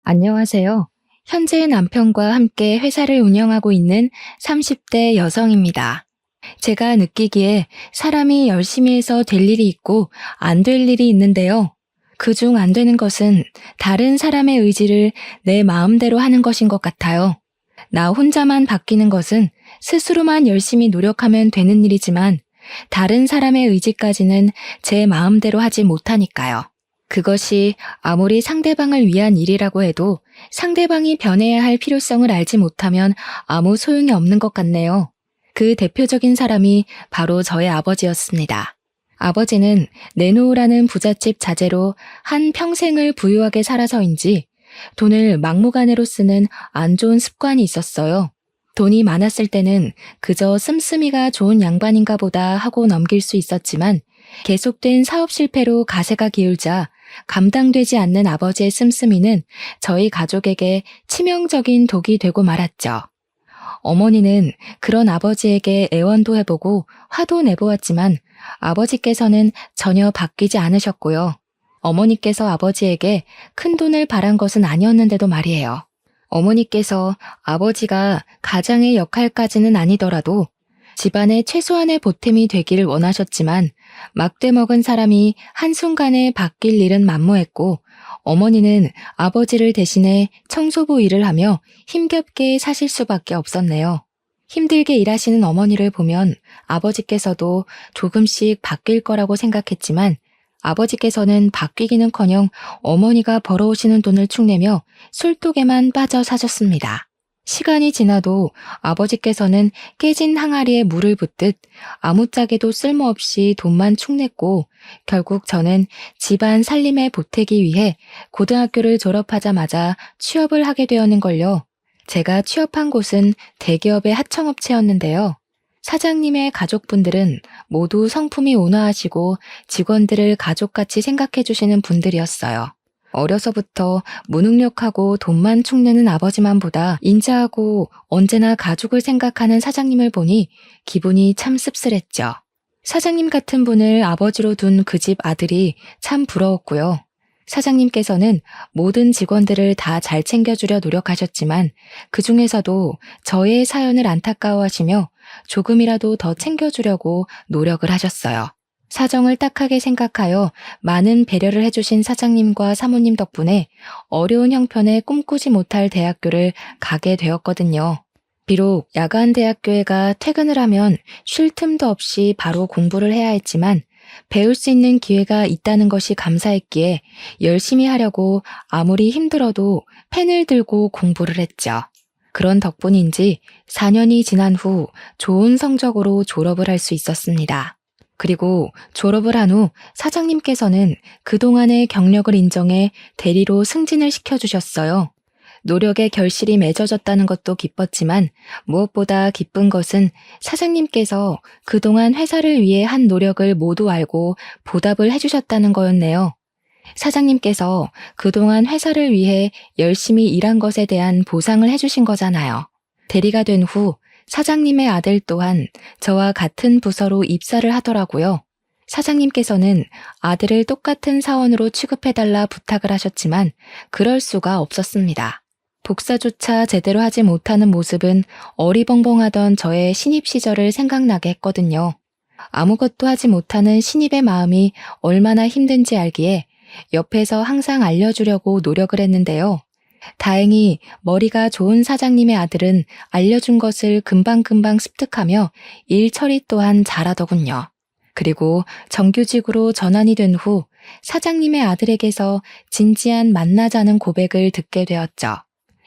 안녕하세요. 현재 남편과 함께 회사를 운영하고 있는 30대 여성입니다. 제가 느끼기에 사람이 열심히 해서 될 일이 있고 안 될 일이 있는데요. 그중 안 되는 것은 다른 사람의 의지를 내 마음대로 하는 것인 것 같아요. 나 혼자만 바뀌는 것은 스스로만 열심히 노력하면 되는 일이지만 다른 사람의 의지까지는 제 마음대로 하지 못하니까요. 그것이 아무리 상대방을 위한 일이라고 해도 상대방이 변해야 할 필요성을 알지 못하면 아무 소용이 없는 것 같네요. 그 대표적인 사람이 바로 저의 아버지였습니다. 아버지는 내놓으라는 부잣집 자제로 한 평생을 부유하게 살아서인지 돈을 막무가내로 쓰는 안 좋은 습관이 있었어요. 돈이 많았을 때는 그저 씀씀이가 좋은 양반인가 보다 하고 넘길 수 있었지만 계속된 사업 실패로 가세가 기울자 감당되지 않는 아버지의 씀씀이는 저희 가족에게 치명적인 독이 되고 말았죠. 어머니는 그런 아버지에게 애원도 해보고 화도 내보았지만 아버지께서는 전혀 바뀌지 않으셨고요. 어머니께서 아버지에게 큰 돈을 바란 것은 아니었는데도 말이에요. 어머니께서 아버지가 가장의 역할까지는 아니더라도 집안의 최소한의 보탬이 되기를 원하셨지만 막대 먹은 사람이 한순간에 바뀔 일은 만무했고 어머니는 아버지를 대신해 청소부 일을 하며 힘겹게 사실 수밖에 없었네요. 힘들게 일하시는 어머니를 보면 아버지께서도 조금씩 바뀔 거라고 생각했지만 아버지께서는 바뀌기는커녕 어머니가 벌어오시는 돈을 축내며 술독에만 빠져 사셨습니다. 시간이 지나도 아버지께서는 깨진 항아리에 물을 붓듯 아무짝에도 쓸모없이 돈만 축냈고 결국 저는 집안 살림에 보태기 위해 고등학교를 졸업하자마자 취업을 하게 되었는걸요. 제가 취업한 곳은 대기업의 하청업체였는데요. 사장님의 가족분들은 모두 성품이 온화하시고 직원들을 가족같이 생각해 주시는 분들이었어요. 어려서부터 무능력하고 돈만 축내는 아버지만 보다 인자하고 언제나 가족을 생각하는 사장님을 보니 기분이 참 씁쓸했죠. 사장님 같은 분을 아버지로 둔 그 집 아들이 참 부러웠고요. 사장님께서는 모든 직원들을 다 잘 챙겨주려 노력하셨지만 그 중에서도 저의 사연을 안타까워하시며 조금이라도 더 챙겨주려고 노력을 하셨어요. 사정을 딱하게 생각하여 많은 배려를 해주신 사장님과 사모님 덕분에 어려운 형편에 꿈꾸지 못할 대학교를 가게 되었거든요. 비록 야간 대학교에 가 퇴근을 하면 쉴 틈도 없이 바로 공부를 해야 했지만 배울 수 있는 기회가 있다는 것이 감사했기에 열심히 하려고 아무리 힘들어도 펜을 들고 공부를 했죠. 그런 덕분인지 4년이 지난 후 좋은 성적으로 졸업을 할 수 있었습니다. 그리고 졸업을 한 후 사장님께서는 그동안의 경력을 인정해 대리로 승진을 시켜주셨어요. 노력의 결실이 맺어졌다는 것도 기뻤지만 무엇보다 기쁜 것은 사장님께서 그동안 회사를 위해 한 노력을 모두 알고 보답을 해주셨다는 거였네요. 사장님께서 그동안 회사를 위해 열심히 일한 것에 대한 보상을 해주신 거잖아요. 대리가 된 후 사장님의 아들 또한 저와 같은 부서로 입사를 하더라고요. 사장님께서는 아들을 똑같은 사원으로 취급해달라 부탁을 하셨지만 그럴 수가 없었습니다. 복사조차 제대로 하지 못하는 모습은 어리벙벙하던 저의 신입 시절을 생각나게 했거든요. 아무것도 하지 못하는 신입의 마음이 얼마나 힘든지 알기에 옆에서 항상 알려주려고 노력을 했는데요. 다행히 머리가 좋은 사장님의 아들은 알려준 것을 금방금방 습득하며 일 처리 또한 잘하더군요. 그리고 정규직으로 전환이 된 후 사장님의 아들에게서 진지한 만나자는 고백을 듣게 되었죠.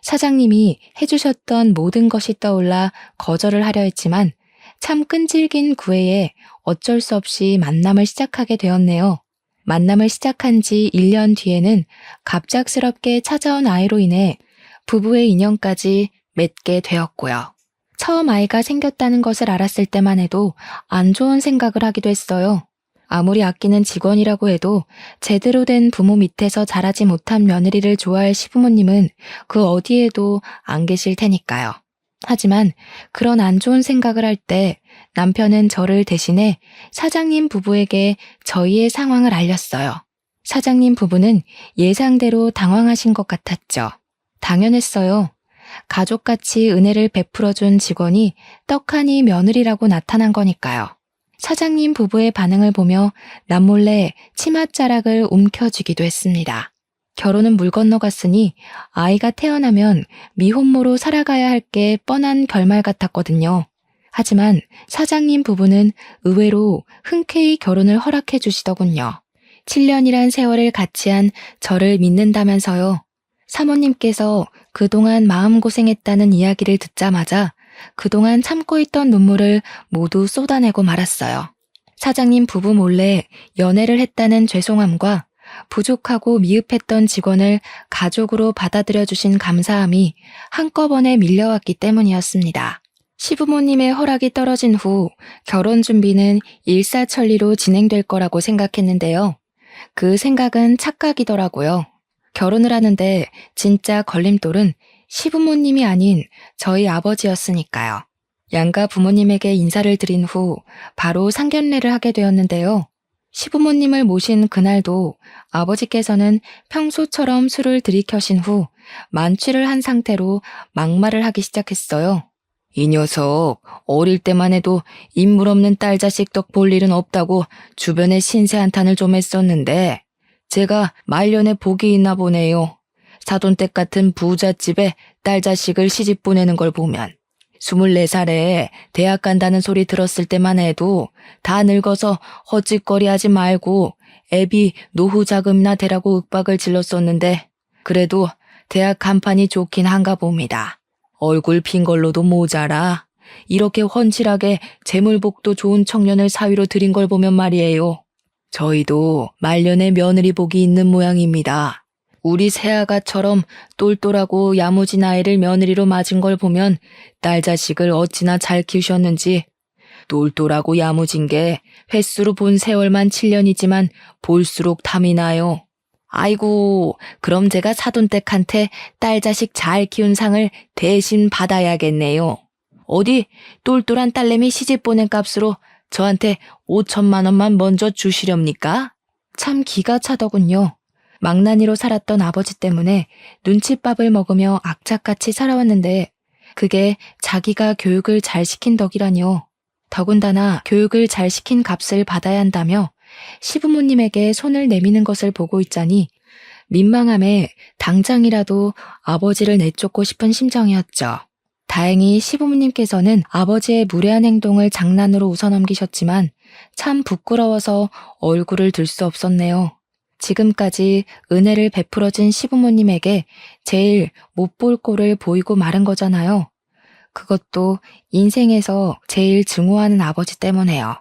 사장님이 해주셨던 모든 것이 떠올라 거절을 하려 했지만 참 끈질긴 구애에 어쩔 수 없이 만남을 시작하게 되었네요. 만남을 시작한 지 1년 뒤에는 갑작스럽게 찾아온 아이로 인해 부부의 인연까지 맺게 되었고요. 처음 아이가 생겼다는 것을 알았을 때만 해도 안 좋은 생각을 하기도 했어요. 아무리 아끼는 직원이라고 해도 제대로 된 부모 밑에서 자라지 못한 며느리를 좋아할 시부모님은 그 어디에도 안 계실 테니까요. 하지만 그런 안 좋은 생각을 할 때 남편은 저를 대신해 사장님 부부에게 저희의 상황을 알렸어요. 사장님 부부는 예상대로 당황하신 것 같았죠. 당연했어요. 가족같이 은혜를 베풀어준 직원이 떡하니 며느리라고 나타난 거니까요. 사장님 부부의 반응을 보며 남몰래 치맛자락을 움켜쥐기도 했습니다. 결혼은 물 건너갔으니 아이가 태어나면 미혼모로 살아가야 할 게 뻔한 결말 같았거든요. 하지만 사장님 부부는 의외로 흔쾌히 결혼을 허락해 주시더군요. 7년이란 세월을 같이 한 저를 믿는다면서요. 사모님께서 그동안 마음고생했다는 이야기를 듣자마자 그동안 참고 있던 눈물을 모두 쏟아내고 말았어요. 사장님 부부 몰래 연애를 했다는 죄송함과 부족하고 미흡했던 직원을 가족으로 받아들여 주신 감사함이 한꺼번에 밀려왔기 때문이었습니다. 시부모님의 허락이 떨어진 후 결혼 준비는 일사천리로 진행될 거라고 생각했는데요. 그 생각은 착각이더라고요. 결혼을 하는데 진짜 걸림돌은 시부모님이 아닌 저희 아버지였으니까요. 양가 부모님에게 인사를 드린 후 바로 상견례를 하게 되었는데요. 시부모님을 모신 그날도 아버지께서는 평소처럼 술을 들이켜신 후 만취를 한 상태로 막말을 하기 시작했어요. 이 녀석 어릴 때만 해도 인물 없는 딸 자식 덕 볼 일은 없다고 주변에 신세 한탄을 좀 했었는데 제가 말년에 복이 있나 보네요. 사돈댁 같은 부잣집에 딸 자식을 시집 보내는 걸 보면 24살에 대학 간다는 소리 들었을 때만 해도 다 늙어서 헛짓거리하지 말고 애비 노후 자금이나 대라고 윽박을 질렀었는데 그래도 대학 간판이 좋긴 한가 봅니다. 얼굴 핀 걸로도 모자라 이렇게 훤칠하게 재물복도 좋은 청년을 사위로 들인 걸 보면 말이에요. 저희도 말년에 며느리 복이 있는 모양입니다. 우리 새아가처럼 똘똘하고 야무진 아이를 며느리로 맞은 걸 보면 딸 자식을 어찌나 잘 키우셨는지. 똘똘하고 야무진 게 횟수로 본 세월만 7년이지만 볼수록 탐이 나요. 아이고, 그럼 제가 사돈댁한테 딸 자식 잘 키운 상을 대신 받아야겠네요. 어디 똘똘한 딸내미 시집 보낸 값으로 저한테 5천만 원만 먼저 주시렵니까? 참 기가 차더군요. 망나니로 살았던 아버지 때문에 눈칫밥을 먹으며 악착같이 살아왔는데 그게 자기가 교육을 잘 시킨 덕이라니요. 더군다나 교육을 잘 시킨 값을 받아야 한다며 시부모님에게 손을 내미는 것을 보고 있자니 민망함에 당장이라도 아버지를 내쫓고 싶은 심정이었죠. 다행히 시부모님께서는 아버지의 무례한 행동을 장난으로 웃어넘기셨지만 참 부끄러워서 얼굴을 들 수 없었네요. 지금까지 은혜를 베풀어준 시부모님에게 제일 못 볼 꼴을 보이고 마른 거잖아요. 그것도 인생에서 제일 증오하는 아버지 때문에요.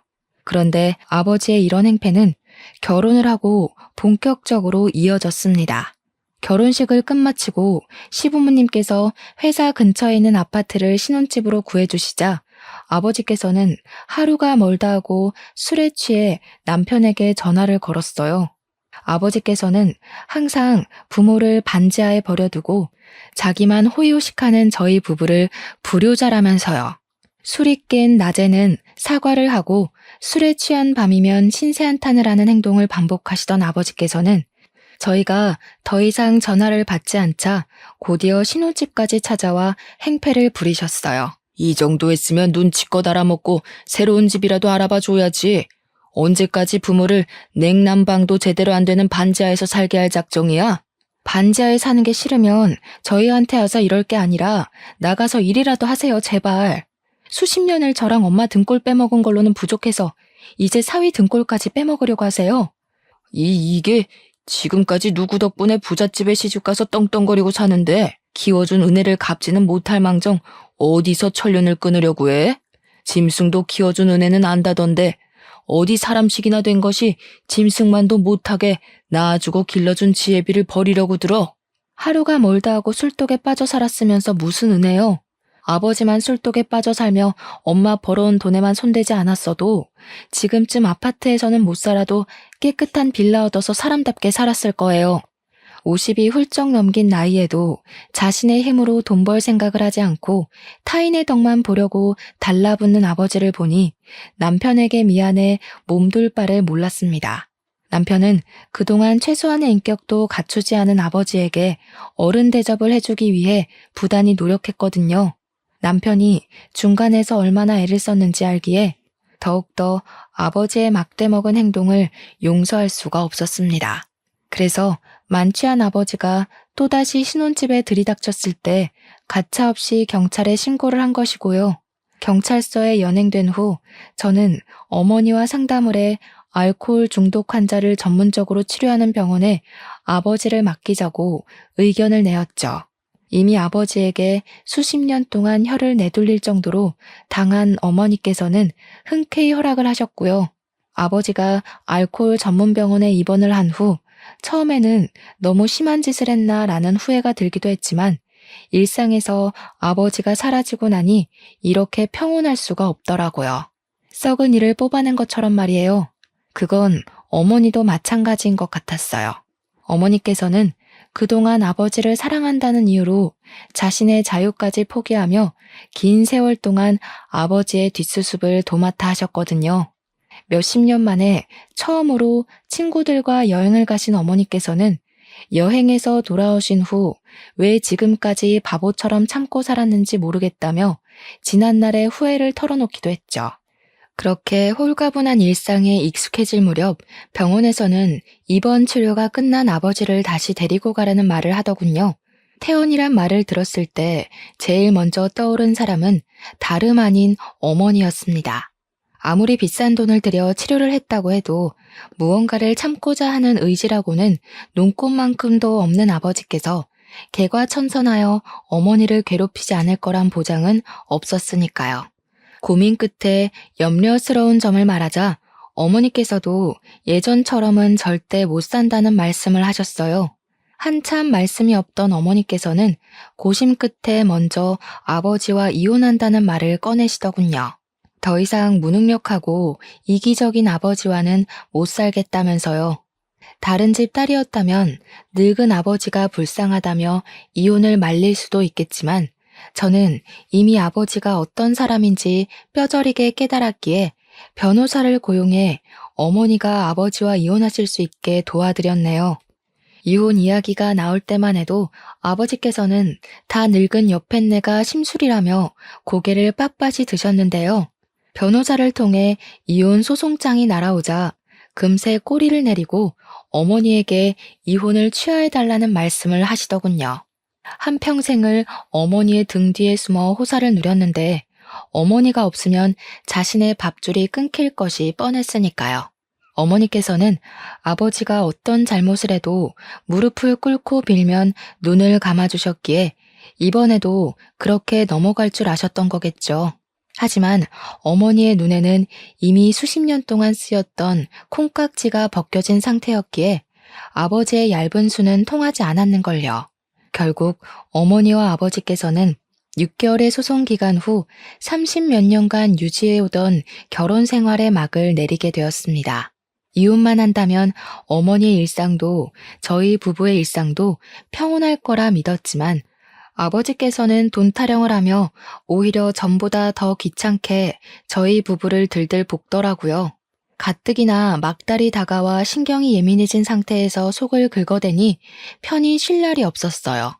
그런데 아버지의 이런 행패는 결혼을 하고 본격적으로 이어졌습니다. 결혼식을 끝마치고 시부모님께서 회사 근처에 있는 아파트를 신혼집으로 구해주시자 아버지께서는 하루가 멀다 하고 술에 취해 남편에게 전화를 걸었어요. 아버지께서는 항상 부모를 반지하에 버려두고 자기만 호의호식하는 저희 부부를 불효자라면서요. 술이 깬 낮에는 사과를 하고 술에 취한 밤이면 신세한탄을 하는 행동을 반복하시던 아버지께서는 저희가 더 이상 전화를 받지 않자 곧이어 신혼집까지 찾아와 행패를 부리셨어요. 이 정도 했으면 눈치껏 알아먹고 새로운 집이라도 알아봐 줘야지. 언제까지 부모를 냉난방도 제대로 안 되는 반지하에서 살게 할 작정이야? 반지하에 사는 게 싫으면 저희한테 와서 이럴 게 아니라 나가서 일이라도 하세요, 제발. 수십 년을 저랑 엄마 등골 빼먹은 걸로는 부족해서 이제 사위 등골까지 빼먹으려고 하세요. 이게 지금까지 누구 덕분에 부잣집에 시집가서 떵떵거리고 사는데 키워준 은혜를 갚지는 못할 망정 어디서 천련을 끊으려고 해? 짐승도 키워준 은혜는 안다던데 어디 사람식이나 된 것이 짐승만도 못하게 낳아주고 길러준 지혜비를 버리려고 들어? 하루가 멀다 하고 술독에 빠져 살았으면서 무슨 은혜요? 아버지만 술독에 빠져 살며 엄마 벌어온 돈에만 손대지 않았어도 지금쯤 아파트에서는 못 살아도 깨끗한 빌라 얻어서 사람답게 살았을 거예요. 50이 훌쩍 넘긴 나이에도 자신의 힘으로 돈 벌 생각을 하지 않고 타인의 덕만 보려고 달라붙는 아버지를 보니 남편에게 미안해 몸둘 바를 몰랐습니다. 남편은 그동안 최소한의 인격도 갖추지 않은 아버지에게 어른 대접을 해주기 위해 부단히 노력했거든요. 남편이 중간에서 얼마나 애를 썼는지 알기에 더욱더 아버지의 막대먹은 행동을 용서할 수가 없었습니다. 그래서 만취한 아버지가 또다시 신혼집에 들이닥쳤을 때 가차없이 경찰에 신고를 한 것이고요. 경찰서에 연행된 후 저는 어머니와 상담을 해 알코올 중독 환자를 전문적으로 치료하는 병원에 아버지를 맡기자고 의견을 내었죠. 이미 아버지에게 수십 년 동안 혀를 내둘릴 정도로 당한 어머니께서는 흔쾌히 허락을 하셨고요. 아버지가 알코올 전문 병원에 입원을 한 후 처음에는 너무 심한 짓을 했나 라는 후회가 들기도 했지만 일상에서 아버지가 사라지고 나니 이렇게 평온할 수가 없더라고요. 썩은 이를 뽑아낸 것처럼 말이에요. 그건 어머니도 마찬가지인 것 같았어요. 어머니께서는 그동안 아버지를 사랑한다는 이유로 자신의 자유까지 포기하며 긴 세월 동안 아버지의 뒷수습을 도맡아 하셨거든요. 몇십 년 만에 처음으로 친구들과 여행을 가신 어머니께서는 여행에서 돌아오신 후 왜 지금까지 바보처럼 참고 살았는지 모르겠다며 지난날의 후회를 털어놓기도 했죠. 그렇게 홀가분한 일상에 익숙해질 무렵 병원에서는 입원 치료가 끝난 아버지를 다시 데리고 가라는 말을 하더군요. 퇴원이란 말을 들었을 때 제일 먼저 떠오른 사람은 다름 아닌 어머니였습니다. 아무리 비싼 돈을 들여 치료를 했다고 해도 무언가를 참고자 하는 의지라고는 눈꼽만큼도 없는 아버지께서 개과천선하여 어머니를 괴롭히지 않을 거란 보장은 없었으니까요. 고민 끝에 염려스러운 점을 말하자 어머니께서도 예전처럼은 절대 못 산다는 말씀을 하셨어요. 한참 말씀이 없던 어머니께서는 고심 끝에 먼저 아버지와 이혼한다는 말을 꺼내시더군요. 더 이상 무능력하고 이기적인 아버지와는 못 살겠다면서요. 다른 집 딸이었다면 늙은 아버지가 불쌍하다며 이혼을 말릴 수도 있겠지만 저는 이미 아버지가 어떤 사람인지 뼈저리게 깨달았기에 변호사를 고용해 어머니가 아버지와 이혼하실 수 있게 도와드렸네요. 이혼 이야기가 나올 때만 해도 아버지께서는 다 늙은 여팻네가 심술이라며 고개를 빳빳이 드셨는데요. 변호사를 통해 이혼 소송장이 날아오자 금세 꼬리를 내리고 어머니에게 이혼을 취하해달라는 말씀을 하시더군요. 한평생을 어머니의 등 뒤에 숨어 호사를 누렸는데 어머니가 없으면 자신의 밥줄이 끊길 것이 뻔했으니까요. 어머니께서는 아버지가 어떤 잘못을 해도 무릎을 꿇고 빌면 눈을 감아주셨기에 이번에도 그렇게 넘어갈 줄 아셨던 거겠죠. 하지만 어머니의 눈에는 이미 수십 년 동안 쓰였던 콩깍지가 벗겨진 상태였기에 아버지의 얇은 수는 통하지 않았는걸요. 결국 어머니와 아버지께서는 6개월의 소송 기간 후 30몇 년간 유지해오던 결혼 생활의 막을 내리게 되었습니다. 이혼만 한다면 어머니의 일상도 저희 부부의 일상도 평온할 거라 믿었지만 아버지께서는 돈 타령을 하며 오히려 전보다 더 귀찮게 저희 부부를 들들 볶더라고요. 가뜩이나 막달이 다가와 신경이 예민해진 상태에서 속을 긁어대니 편히 쉴 날이 없었어요.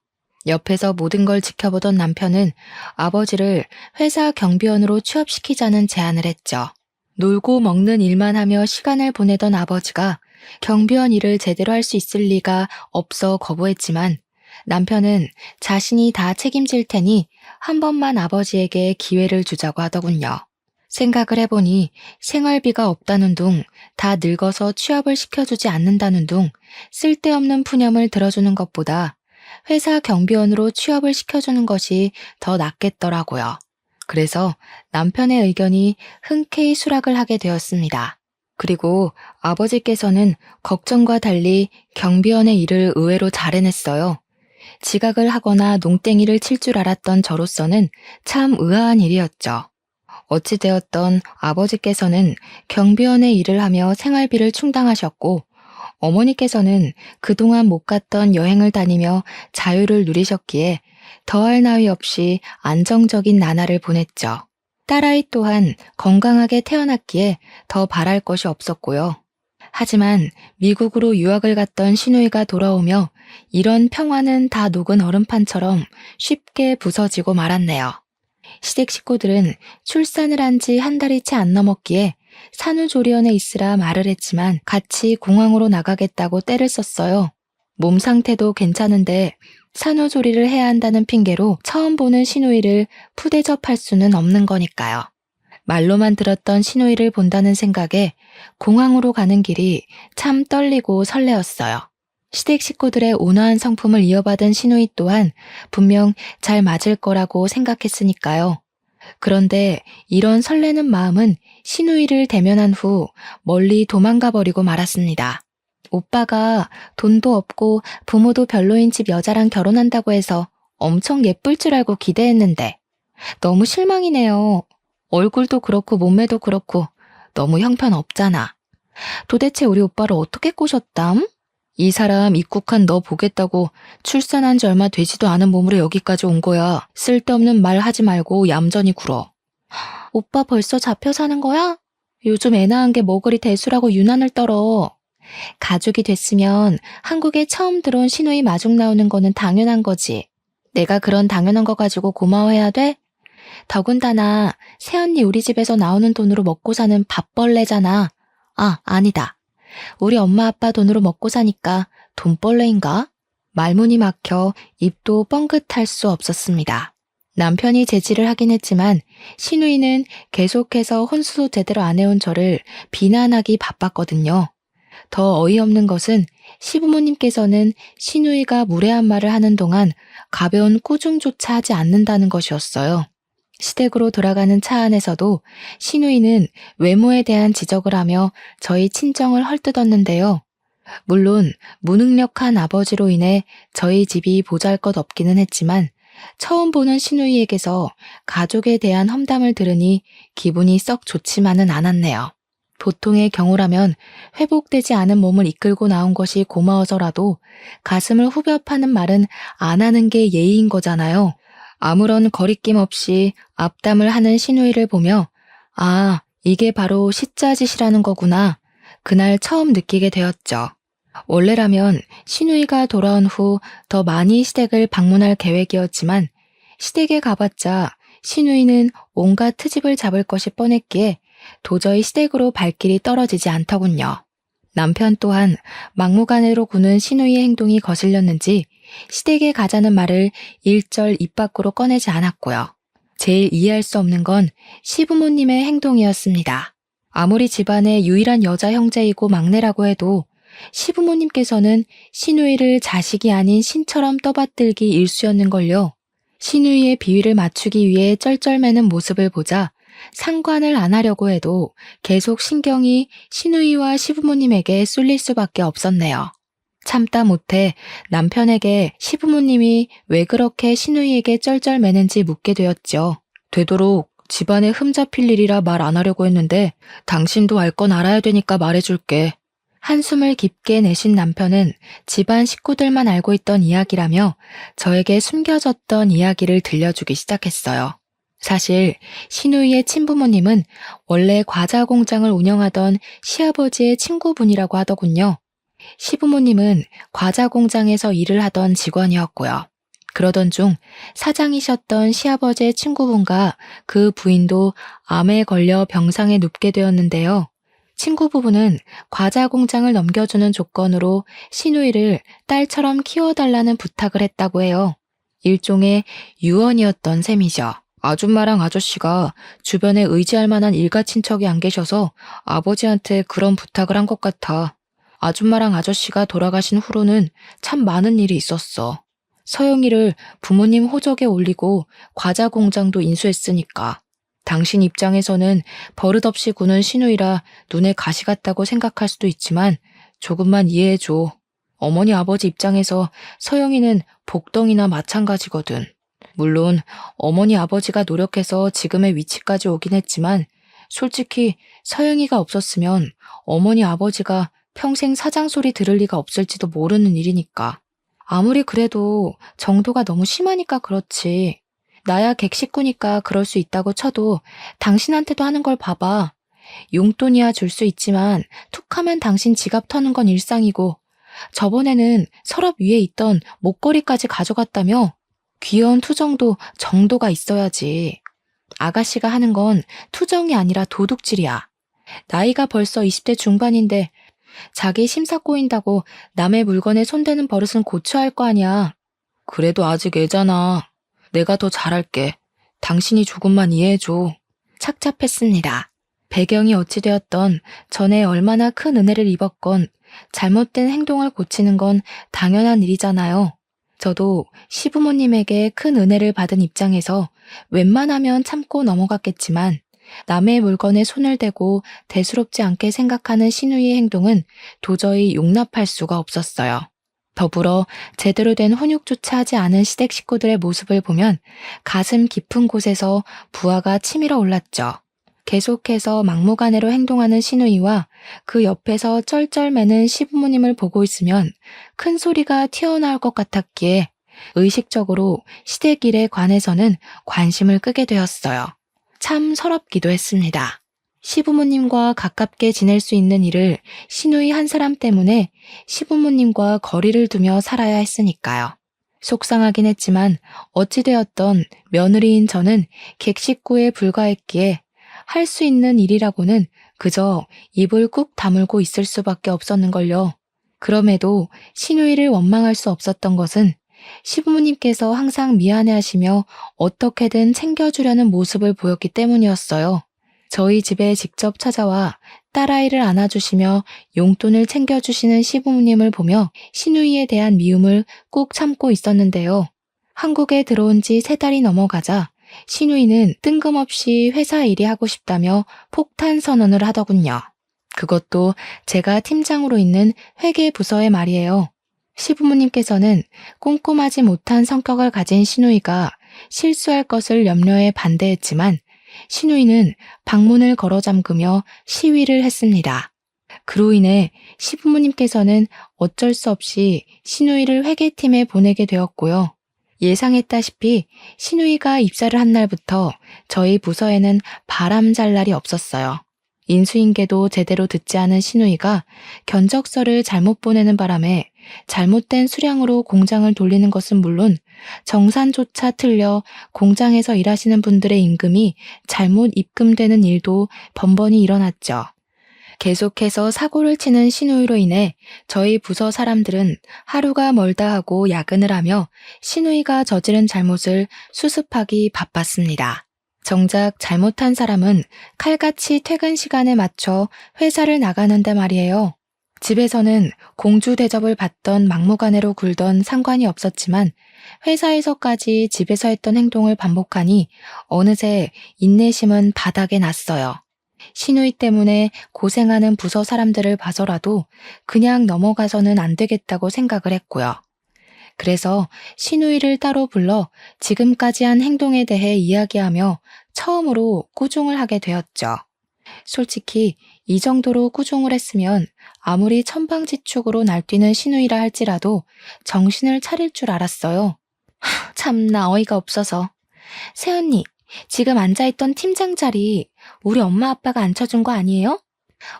옆에서 모든 걸 지켜보던 남편은 아버지를 회사 경비원으로 취업시키자는 제안을 했죠. 놀고 먹는 일만 하며 시간을 보내던 아버지가 경비원 일을 제대로 할 수 있을 리가 없어 거부했지만 남편은 자신이 다 책임질 테니 한 번만 아버지에게 기회를 주자고 하더군요. 생각을 해보니 생활비가 없다는 둥, 다 늙어서 취업을 시켜주지 않는다는 둥, 쓸데없는 푸념을 들어주는 것보다 회사 경비원으로 취업을 시켜주는 것이 더 낫겠더라고요. 그래서 남편의 의견이 흔쾌히 수락을 하게 되었습니다. 그리고 아버지께서는 걱정과 달리 경비원의 일을 의외로 잘 해냈어요. 지각을 하거나 농땡이를 칠 줄 알았던 저로서는 참 의아한 일이었죠. 어찌되었던 아버지께서는 경비원의 일을 하며 생활비를 충당하셨고 어머니께서는 그동안 못 갔던 여행을 다니며 자유를 누리셨기에 더할 나위 없이 안정적인 나날을 보냈죠. 딸아이 또한 건강하게 태어났기에 더 바랄 것이 없었고요. 하지만 미국으로 유학을 갔던 시누이가 돌아오며 이런 평화는 다 녹은 얼음판처럼 쉽게 부서지고 말았네요. 시댁 식구들은 출산을 한 지 한 달이 채 안 넘었기에 산후조리원에 있으라 말을 했지만 같이 공항으로 나가겠다고 떼를 썼어요. 몸 상태도 괜찮은데 산후조리를 해야 한다는 핑계로 처음 보는 시누이를 푸대접할 수는 없는 거니까요. 말로만 들었던 시누이를 본다는 생각에 공항으로 가는 길이 참 떨리고 설레었어요. 시댁 식구들의 온화한 성품을 이어받은 시누이 또한 분명 잘 맞을 거라고 생각했으니까요. 그런데 이런 설레는 마음은 시누이를 대면한 후 멀리 도망가 버리고 말았습니다. 오빠가 돈도 없고 부모도 별로인 집 여자랑 결혼한다고 해서 엄청 예쁠 줄 알고 기대했는데 너무 실망이네요. 얼굴도 그렇고 몸매도 그렇고 너무 형편없잖아. 도대체 우리 오빠를 어떻게 꼬셨담? 이 사람 입국한 너 보겠다고 출산한 지 얼마 되지도 않은 몸으로 여기까지 온 거야. 쓸데없는 말 하지 말고 얌전히 굴어. 오빠 벌써 잡혀 사는 거야? 요즘 애 낳은 게 뭐 그리 대수라고 유난을 떨어. 가족이 됐으면 한국에 처음 들어온 시누이 마중 나오는 거는 당연한 거지. 내가 그런 당연한 거 가지고 고마워해야 돼? 더군다나 새언니 우리 집에서 나오는 돈으로 먹고 사는 밥벌레잖아. 아, 아니다. 우리 엄마 아빠 돈으로 먹고 사니까 돈벌레인가? 말문이 막혀 입도 뻥긋할 수 없었습니다. 남편이 제지를 하긴 했지만 시누이는 계속해서 혼수도 제대로 안 해온 저를 비난하기 바빴거든요. 더 어이없는 것은 시부모님께서는 시누이가 무례한 말을 하는 동안 가벼운 꾸중조차 하지 않는다는 것이었어요. 시댁으로 돌아가는 차 안에서도 시누이는 외모에 대한 지적을 하며 저희 친정을 헐뜯었는데요. 물론 무능력한 아버지로 인해 저희 집이 보잘것없기는 했지만 처음 보는 시누이에게서 가족에 대한 험담을 들으니 기분이 썩 좋지만은 않았네요. 보통의 경우라면 회복되지 않은 몸을 이끌고 나온 것이 고마워서라도 가슴을 후벼 파는 말은 안 하는 게 예의인 거잖아요. 아무런 거리낌 없이 앞담을 하는 시누이를 보며 아, 이게 바로 시짜짓이라는 거구나. 그날 처음 느끼게 되었죠. 원래라면 시누이가 돌아온 후 더 많이 시댁을 방문할 계획이었지만 시댁에 가봤자 시누이는 온갖 트집을 잡을 것이 뻔했기에 도저히 시댁으로 발길이 떨어지지 않더군요. 남편 또한 막무가내로 구는 시누이의 행동이 거슬렸는지 시댁에 가자는 말을 일절 입 밖으로 꺼내지 않았고요. 제일 이해할 수 없는 건 시부모님의 행동이었습니다. 아무리 집안의 유일한 여자 형제이고 막내라고 해도 시부모님께서는 시누이를 자식이 아닌 신처럼 떠받들기 일쑤였는걸요. 시누이의 비위를 맞추기 위해 쩔쩔매는 모습을 보자 상관을 안 하려고 해도 계속 신경이 시누이와 시부모님에게 쏠릴 수밖에 없었네요. 참다 못해 남편에게 시부모님이 왜 그렇게 시누이에게 쩔쩔매는지 묻게 되었죠. 되도록 집안에 흠잡힐 일이라 말 안 하려고 했는데 당신도 알 건 알아야 되니까 말해줄게. 한숨을 깊게 내쉰 남편은 집안 식구들만 알고 있던 이야기라며 저에게 숨겨졌던 이야기를 들려주기 시작했어요. 사실 시누이의 친부모님은 원래 과자 공장을 운영하던 시아버지의 친구분이라고 하더군요. 시부모님은 과자 공장에서 일을 하던 직원이었고요. 그러던 중 사장이셨던 시아버지의 친구분과 그 부인도 암에 걸려 병상에 눕게 되었는데요. 친구 부부는 과자 공장을 넘겨주는 조건으로 시누이를 딸처럼 키워달라는 부탁을 했다고 해요. 일종의 유언이었던 셈이죠. 아줌마랑 아저씨가 주변에 의지할 만한 일가 친척이 안 계셔서 아버지한테 그런 부탁을 한 것 같아. 아줌마랑 아저씨가 돌아가신 후로는 참 많은 일이 있었어. 서영이를 부모님 호적에 올리고 과자 공장도 인수했으니까. 당신 입장에서는 버릇없이 구는 시누이라 눈에 가시 같다고 생각할 수도 있지만 조금만 이해해줘. 어머니 아버지 입장에서 서영이는 복덩이나 마찬가지거든. 물론 어머니 아버지가 노력해서 지금의 위치까지 오긴 했지만 솔직히 서영이가 없었으면 어머니 아버지가 평생 사장 소리 들을 리가 없을지도 모르는 일이니까. 아무리 그래도 정도가 너무 심하니까 그렇지. 나야 객식구니까 그럴 수 있다고 쳐도 당신한테도 하는 걸 봐봐. 용돈이야 줄 수 있지만 툭하면 당신 지갑 터는 건 일상이고 저번에는 서랍 위에 있던 목걸이까지 가져갔다며? 귀여운 투정도 정도가 있어야지. 아가씨가 하는 건 투정이 아니라 도둑질이야. 나이가 벌써 20대 중반인데 자기 심사 꼬인다고 남의 물건에 손대는 버릇은 고쳐야 할 거 아니야. 그래도 아직 애잖아. 내가 더 잘할게. 당신이 조금만 이해해줘. 착잡했습니다. 배경이 어찌되었던 전에 얼마나 큰 은혜를 입었건 잘못된 행동을 고치는 건 당연한 일이잖아요. 저도 시부모님에게 큰 은혜를 받은 입장에서 웬만하면 참고 넘어갔겠지만 남의 물건에 손을 대고 대수롭지 않게 생각하는 시누이의 행동은 도저히 용납할 수가 없었어요. 더불어 제대로 된 훈육조차 하지 않은 시댁 식구들의 모습을 보면 가슴 깊은 곳에서 부하가 치밀어 올랐죠. 계속해서 막무가내로 행동하는 시누이와 그 옆에서 쩔쩔매는 시부모님을 보고 있으면 큰 소리가 튀어나올 것 같았기에 의식적으로 시댁 일에 관해서는 관심을 끄게 되었어요. 참 서럽기도 했습니다. 시부모님과 가깝게 지낼 수 있는 일을 시누이 한 사람 때문에 시부모님과 거리를 두며 살아야 했으니까요. 속상하긴 했지만 어찌되었던 며느리인 저는 객식구에 불과했기에 할 수 있는 일이라고는 그저 입을 꾹 다물고 있을 수밖에 없었는걸요. 그럼에도 시누이를 원망할 수 없었던 것은 시부모님께서 항상 미안해하시며 어떻게든 챙겨주려는 모습을 보였기 때문이었어요. 저희 집에 직접 찾아와 딸아이를 안아주시며 용돈을 챙겨주시는 시부모님을 보며 시누이에 대한 미움을 꾹 참고 있었는데요. 한국에 들어온 지 3달이 넘어가자 시누이는 뜬금없이 회사 일이 하고 싶다며 폭탄 선언을 하더군요. 그것도 제가 팀장으로 있는 회계부서의 말이에요. 시부모님께서는 꼼꼼하지 못한 성격을 가진 시누이가 실수할 것을 염려해 반대했지만 시누이는 방문을 걸어 잠그며 시위를 했습니다. 그로 인해 시부모님께서는 어쩔 수 없이 시누이를 회계팀에 보내게 되었고요. 예상했다시피 시누이가 입사를 한 날부터 저희 부서에는 바람 잘 날이 없었어요. 인수인계도 제대로 듣지 않은 시누이가 견적서를 잘못 보내는 바람에 잘못된 수량으로 공장을 돌리는 것은 물론 정산조차 틀려 공장에서 일하시는 분들의 임금이 잘못 입금되는 일도 번번이 일어났죠. 계속해서 사고를 치는 시누이로 인해 저희 부서 사람들은 하루가 멀다 하고 야근을 하며 시누이가 저지른 잘못을 수습하기 바빴습니다. 정작 잘못한 사람은 칼같이 퇴근 시간에 맞춰 회사를 나가는데 말이에요. 집에서는 공주 대접을 받던 막무가내로 굴던 상관이 없었지만 회사에서까지 집에서 했던 행동을 반복하니 어느새 인내심은 바닥에 났어요. 시누이 때문에 고생하는 부서 사람들을 봐서라도 그냥 넘어가서는 안 되겠다고 생각을 했고요. 그래서 시누이를 따로 불러 지금까지 한 행동에 대해 이야기하며 처음으로 꾸중을 하게 되었죠. 솔직히 이 정도로 꾸중을 했으면 아무리 천방지축으로 날뛰는 시누이라 할지라도 정신을 차릴 줄 알았어요. 참나 어이가 없어서. 새언니, 지금 앉아있던 팀장 자리 우리 엄마 아빠가 앉혀준 거 아니에요?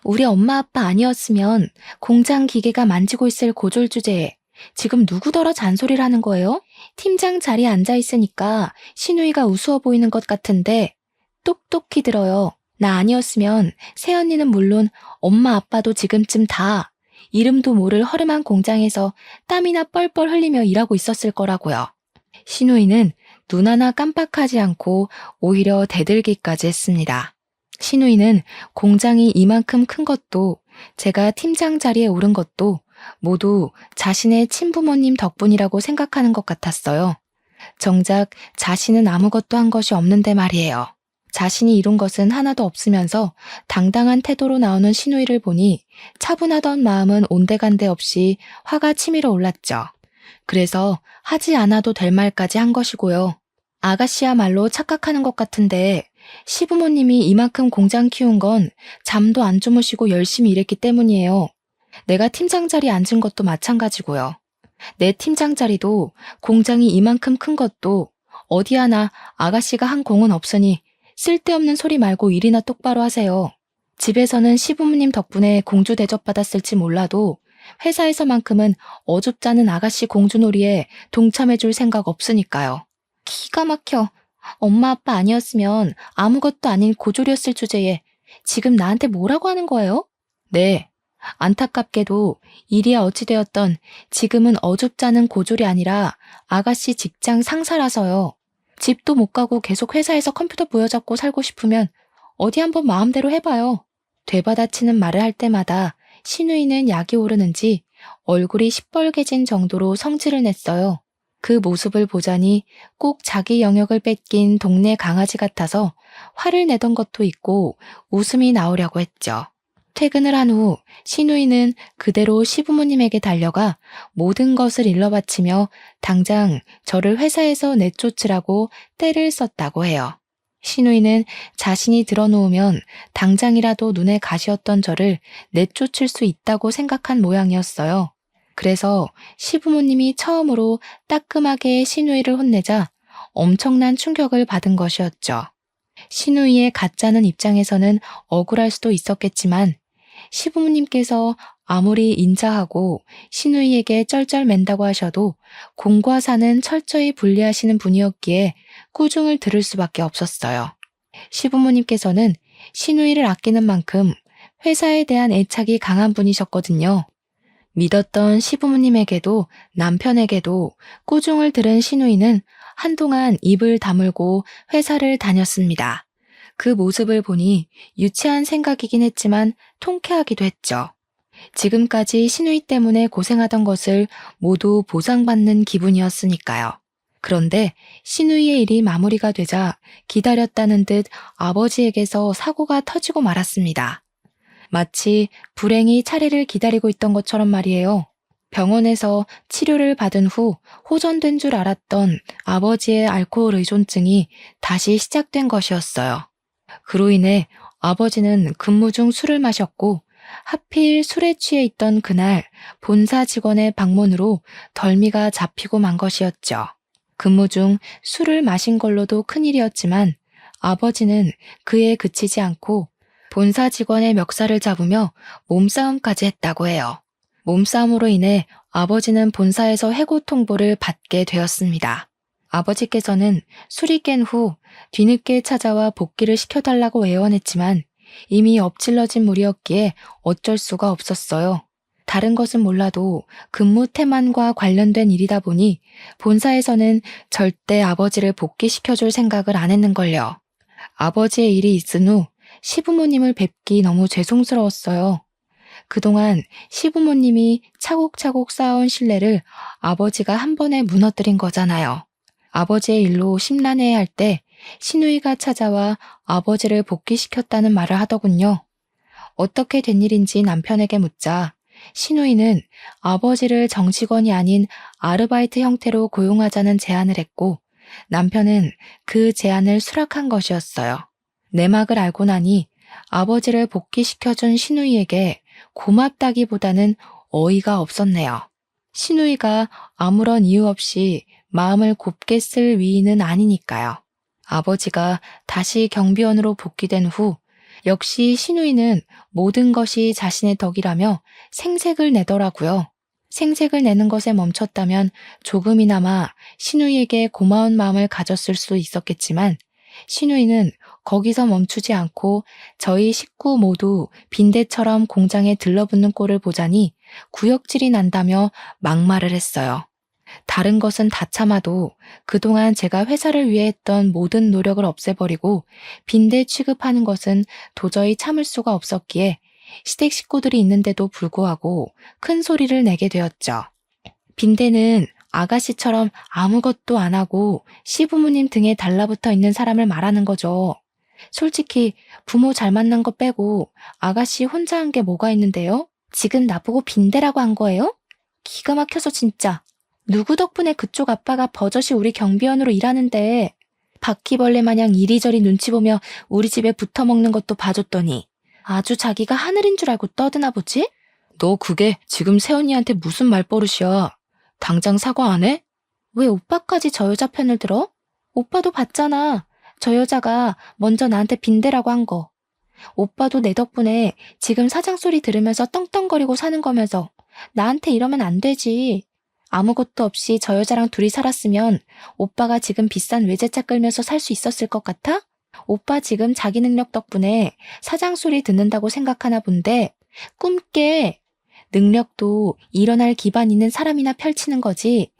우리 엄마 아빠 아니었으면 공장 기계가 만지고 있을 고졸 주제에 지금 누구더러 잔소리를 하는 거예요? 팀장 자리에 앉아있으니까 시누이가 우스워 보이는 것 같은데 똑똑히 들어요. 나 아니었으면 새언니는 물론 엄마 아빠도 지금쯤 다 이름도 모를 허름한 공장에서 땀이나 뻘뻘 흘리며 일하고 있었을 거라고요. 시누이는 눈 하나 깜빡하지 않고 오히려 대들기까지 했습니다. 시누이는 공장이 이만큼 큰 것도 제가 팀장 자리에 오른 것도 모두 자신의 친부모님 덕분이라고 생각하는 것 같았어요. 정작 자신은 아무것도 한 것이 없는데 말이에요. 자신이 이룬 것은 하나도 없으면서 당당한 태도로 나오는 시누이를 보니 차분하던 마음은 온데간데 없이 화가 치밀어 올랐죠. 그래서 하지 않아도 될 말까지 한 것이고요. 아가씨야말로 착각하는 것 같은데 시부모님이 이만큼 공장 키운 건 잠도 안 주무시고 열심히 일했기 때문이에요. 내가 팀장 자리에 앉은 것도 마찬가지고요. 내 팀장 자리도 공장이 이만큼 큰 것도 어디 하나 아가씨가 한 공은 없으니 쓸데없는 소리 말고 일이나 똑바로 하세요. 집에서는 시부모님 덕분에 공주 대접받았을지 몰라도 회사에서만큼은 어줍잖은 아가씨 공주놀이에 동참해줄 생각 없으니까요. 기가 막혀. 엄마 아빠 아니었으면 아무것도 아닌 고졸이었을 주제에 지금 나한테 뭐라고 하는 거예요? 네. 안타깝게도 일이야 어찌되었던 지금은 어줍잖은 고졸이 아니라 아가씨 직장 상사라서요. 집도 못 가고 계속 회사에서 컴퓨터 부여잡고 살고 싶으면 어디 한번 마음대로 해봐요. 되받아치는 말을 할 때마다 신우이는 약이 오르는지 얼굴이 시뻘개진 정도로 성질을 냈어요. 그 모습을 보자니 꼭 자기 영역을 뺏긴 동네 강아지 같아서 화를 내던 것도 있고 웃음이 나오려고 했죠. 퇴근을 한 후 신우이는 그대로 시부모님에게 달려가 모든 것을 일러바치며 당장 저를 회사에서 내쫓으라고 떼를 썼다고 해요. 신우이는 자신이 들어놓으면 당장이라도 눈에 가시었던 저를 내쫓을 수 있다고 생각한 모양이었어요. 그래서 시부모님이 처음으로 따끔하게 신우이를 혼내자 엄청난 충격을 받은 것이었죠. 신우이의 가짜는 입장에서는 억울할 수도 있었겠지만 시부모님께서 아무리 인자하고 신우이에게 쩔쩔맨다고 하셔도 공과 사는 철저히 분리하시는 분이었기에 꾸중을 들을 수밖에 없었어요. 시부모님께서는 신우이를 아끼는 만큼 회사에 대한 애착이 강한 분이셨거든요. 믿었던 시부모님에게도 남편에게도 꾸중을 들은 신우이는 한동안 입을 다물고 회사를 다녔습니다. 그 모습을 보니 유치한 생각이긴 했지만 통쾌하기도 했죠. 지금까지 신우이 때문에 고생하던 것을 모두 보상받는 기분이었으니까요. 그런데 신우이의 일이 마무리가 되자 기다렸다는 듯 아버지에게서 사고가 터지고 말았습니다. 마치 불행이 차례를 기다리고 있던 것처럼 말이에요. 병원에서 치료를 받은 후 호전된 줄 알았던 아버지의 알코올 의존증이 다시 시작된 것이었어요. 그로 인해 아버지는 근무 중 술을 마셨고 하필 술에 취해 있던 그날 본사 직원의 방문으로 덜미가 잡히고 만 것이었죠. 근무 중 술을 마신 걸로도 큰일이었지만 아버지는 그에 그치지 않고 본사 직원의 멱살을 잡으며 몸싸움까지 했다고 해요. 몸싸움으로 인해 아버지는 본사에서 해고 통보를 받게 되었습니다. 아버지께서는 술이 깬 후 뒤늦게 찾아와 복귀를 시켜달라고 애원했지만 이미 엎질러진 물이었기에 어쩔 수가 없었어요. 다른 것은 몰라도 근무 태만과 관련된 일이다 보니 본사에서는 절대 아버지를 복귀시켜줄 생각을 안 했는걸요. 아버지의 일이 있은 후 시부모님을 뵙기 너무 죄송스러웠어요. 그동안 시부모님이 차곡차곡 쌓아온 신뢰를 아버지가 한 번에 무너뜨린 거잖아요. 아버지의 일로 심란해할 때 신우이가 찾아와 아버지를 복귀시켰다는 말을 하더군요. 어떻게 된 일인지 남편에게 묻자 신우이는 아버지를 정직원이 아닌 아르바이트 형태로 고용하자는 제안을 했고 남편은 그 제안을 수락한 것이었어요. 내막을 알고 나니 아버지를 복귀시켜준 신우이에게 고맙다기보다는 어이가 없었네요. 신우이가 아무런 이유 없이 마음을 곱게 쓸 위인은 아니니까요. 아버지가 다시 경비원으로 복귀된 후 역시 신우이는 모든 것이 자신의 덕이라며 생색을 내더라고요. 생색을 내는 것에 멈췄다면 조금이나마 신우이에게 고마운 마음을 가졌을 수 있었겠지만 신우이는 거기서 멈추지 않고 저희 식구 모두 빈대처럼 공장에 들러붙는 꼴을 보자니 구역질이 난다며 막말을 했어요. 다른 것은 다 참아도 그동안 제가 회사를 위해 했던 모든 노력을 없애버리고 빈대 취급하는 것은 도저히 참을 수가 없었기에 시댁 식구들이 있는데도 불구하고 큰 소리를 내게 되었죠. 빈대는 아가씨처럼 아무것도 안 하고 시부모님 등에 달라붙어 있는 사람을 말하는 거죠. 솔직히 부모 잘 만난 거 빼고 아가씨 혼자 한 게 뭐가 있는데요? 지금 나보고 빈대라고 한 거예요? 기가 막혀서 진짜. 누구 덕분에 그쪽 아빠가 버젓이 우리 경비원으로 일하는데 바퀴벌레 마냥 이리저리 눈치 보며 우리 집에 붙어먹는 것도 봐줬더니 아주 자기가 하늘인 줄 알고 떠드나 보지? 너 그게 지금 새언니한테 무슨 말버릇이야? 당장 사과 안 해? 왜 오빠까지 저 여자 편을 들어? 오빠도 봤잖아. 저 여자가 먼저 나한테 빈대라고 한 거. 오빠도 내 덕분에 지금 사장 소리 들으면서 떵떵거리고 사는 거면서 나한테 이러면 안 되지. 아무것도 없이 저 여자랑 둘이 살았으면 오빠가 지금 비싼 외제차 끌면서 살 수 있었을 것 같아? 오빠 지금 자기 능력 덕분에 사장 소리 듣는다고 생각하나 본데 꿈깨. 능력도 일어날 기반 있는 사람이나 펼치는 거지.